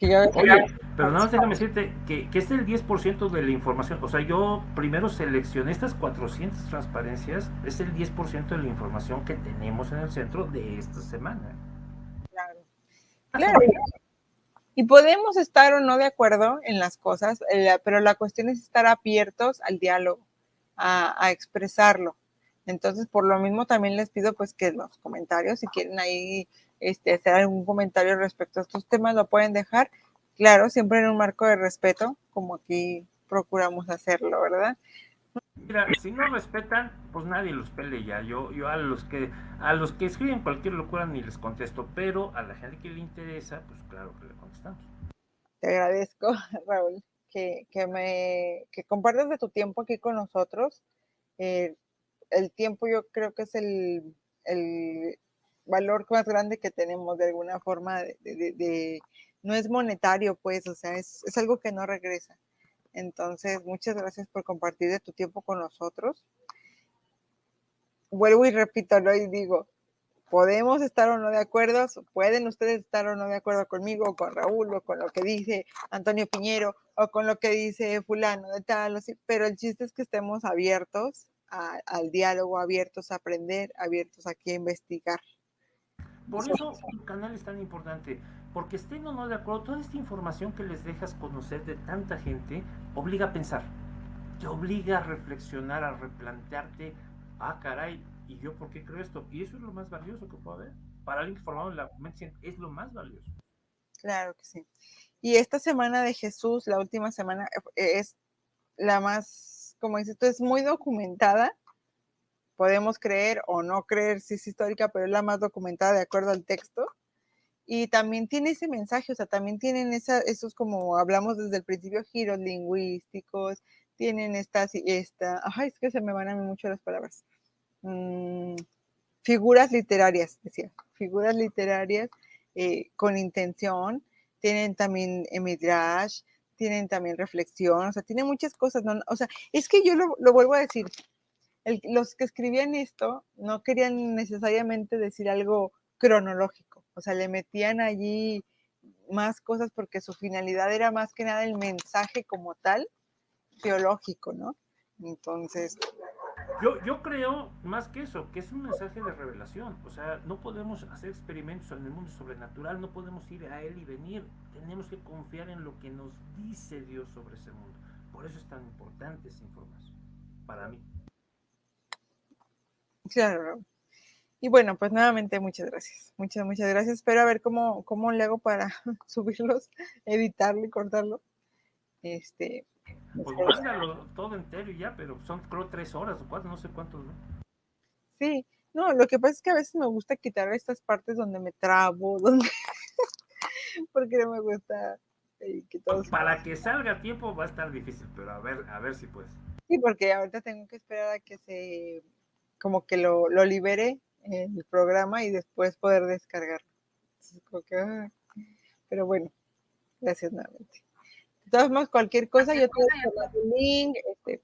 [SPEAKER 2] Oye, pero nada más déjame decirte que es el 10% de la información. O sea, yo primero seleccioné estas 400 transparencias, es el 10% de la información que tenemos en el centro de esta semana.
[SPEAKER 1] Claro. Claro. Y podemos estar o no de acuerdo en las cosas, pero la cuestión es estar abiertos al diálogo, a expresarlo. Entonces, por lo mismo también les pido pues que los comentarios, si quieren ahí hacer algún comentario respecto a estos temas, lo pueden dejar. Claro, siempre en un marco de respeto, como aquí procuramos hacerlo, ¿verdad?
[SPEAKER 2] Mira, si no respetan, pues nadie los pele ya. Yo a los que escriben cualquier locura ni les contesto, pero a la gente que le interesa, pues claro que le contestamos.
[SPEAKER 1] Te agradezco, Raúl, que compartas de tu tiempo aquí con nosotros. El tiempo yo creo que es el valor más grande que tenemos de alguna forma, no es monetario, pues, o sea, es algo que no regresa. Entonces, muchas gracias por compartir de tu tiempo con nosotros. Vuelvo y repito, ¿no? Y digo, podemos estar o no de acuerdo, pueden ustedes estar o no de acuerdo conmigo, o con Raúl, o con lo que dice Antonio Piñero, o con lo que dice fulano de tal, pero el chiste es que estemos abiertos al diálogo, abiertos a aprender, abiertos aquí a investigar.
[SPEAKER 2] Por eso tu canal es tan importante, porque estén o no de acuerdo, toda esta información que les dejas conocer de tanta gente obliga a pensar, te obliga a reflexionar, a replantearte, ah, caray, ¿y yo por qué creo esto? Y eso es lo más valioso que puede haber. Para alguien formado en la mente es lo más valioso.
[SPEAKER 1] Claro que sí. Y esta semana de Jesús, la última semana, es la más, como dices tú, es muy documentada. Podemos creer o no creer si es histórica, pero es la más documentada de acuerdo al texto. Y también tiene ese mensaje, o sea, también tienen esos, como hablamos desde el principio, giros lingüísticos, tienen es que se me van a mí mucho las palabras. Figuras literarias, decía, figuras literarias con intención, tienen también midrash, tienen también reflexión, o sea, tiene muchas cosas, ¿no? O sea, es que yo lo vuelvo a decir, los que escribían esto no querían necesariamente decir algo cronológico, o sea, le metían allí más cosas porque su finalidad era más que nada el mensaje como tal, teológico, ¿no? Entonces...
[SPEAKER 2] Yo creo más que eso, que es un mensaje de revelación. O sea, no podemos hacer experimentos en el mundo sobrenatural, no podemos ir a él y venir. Tenemos que confiar en lo que nos dice Dios sobre ese mundo. Por eso es tan importante esa información, para mí.
[SPEAKER 1] Claro. Y bueno, pues nuevamente muchas gracias. Muchas gracias. Espero a ver cómo le hago para subirlos, editarlo y cortarlo.
[SPEAKER 2] Pues mándalo todo entero y ya, pero son creo 3 horas o 4, no sé cuántos, ¿no?
[SPEAKER 1] Sí, no, lo que pasa es que a veces me gusta quitar estas partes donde me trabo, donde porque no me gusta que todo...
[SPEAKER 2] Para que salga a tiempo va a estar difícil, pero a ver si puedes.
[SPEAKER 1] Sí, porque ahorita tengo que esperar a que como que lo libere el programa y después poder descargarlo. Entonces, pero bueno, gracias nuevamente. De todas formas, cualquier cosa, yo te voy a poner el link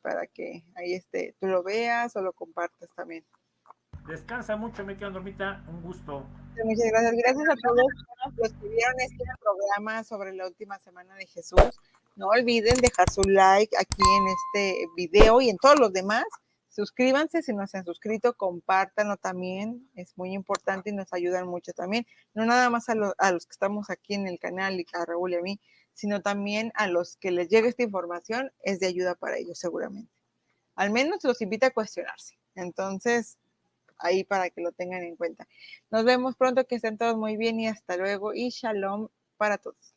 [SPEAKER 1] para que ahí tú lo veas o lo compartas también.
[SPEAKER 2] Descansa mucho, me quedo dormita, un gusto.
[SPEAKER 1] Muchas gracias. Gracias a todos los que vieron este programa sobre la última semana de Jesús. No olviden dejar su like aquí en este video y en todos los demás. Suscríbanse si no se han suscrito, compártanlo también, es muy importante y nos ayudan mucho también. No nada más a los que estamos aquí en el canal y a Raúl y a mí, sino también a los que les llegue esta información, es de ayuda para ellos seguramente. Al menos los invita a cuestionarse. Entonces, ahí para que lo tengan en cuenta. Nos vemos pronto, que estén todos muy bien y hasta luego y shalom para todos.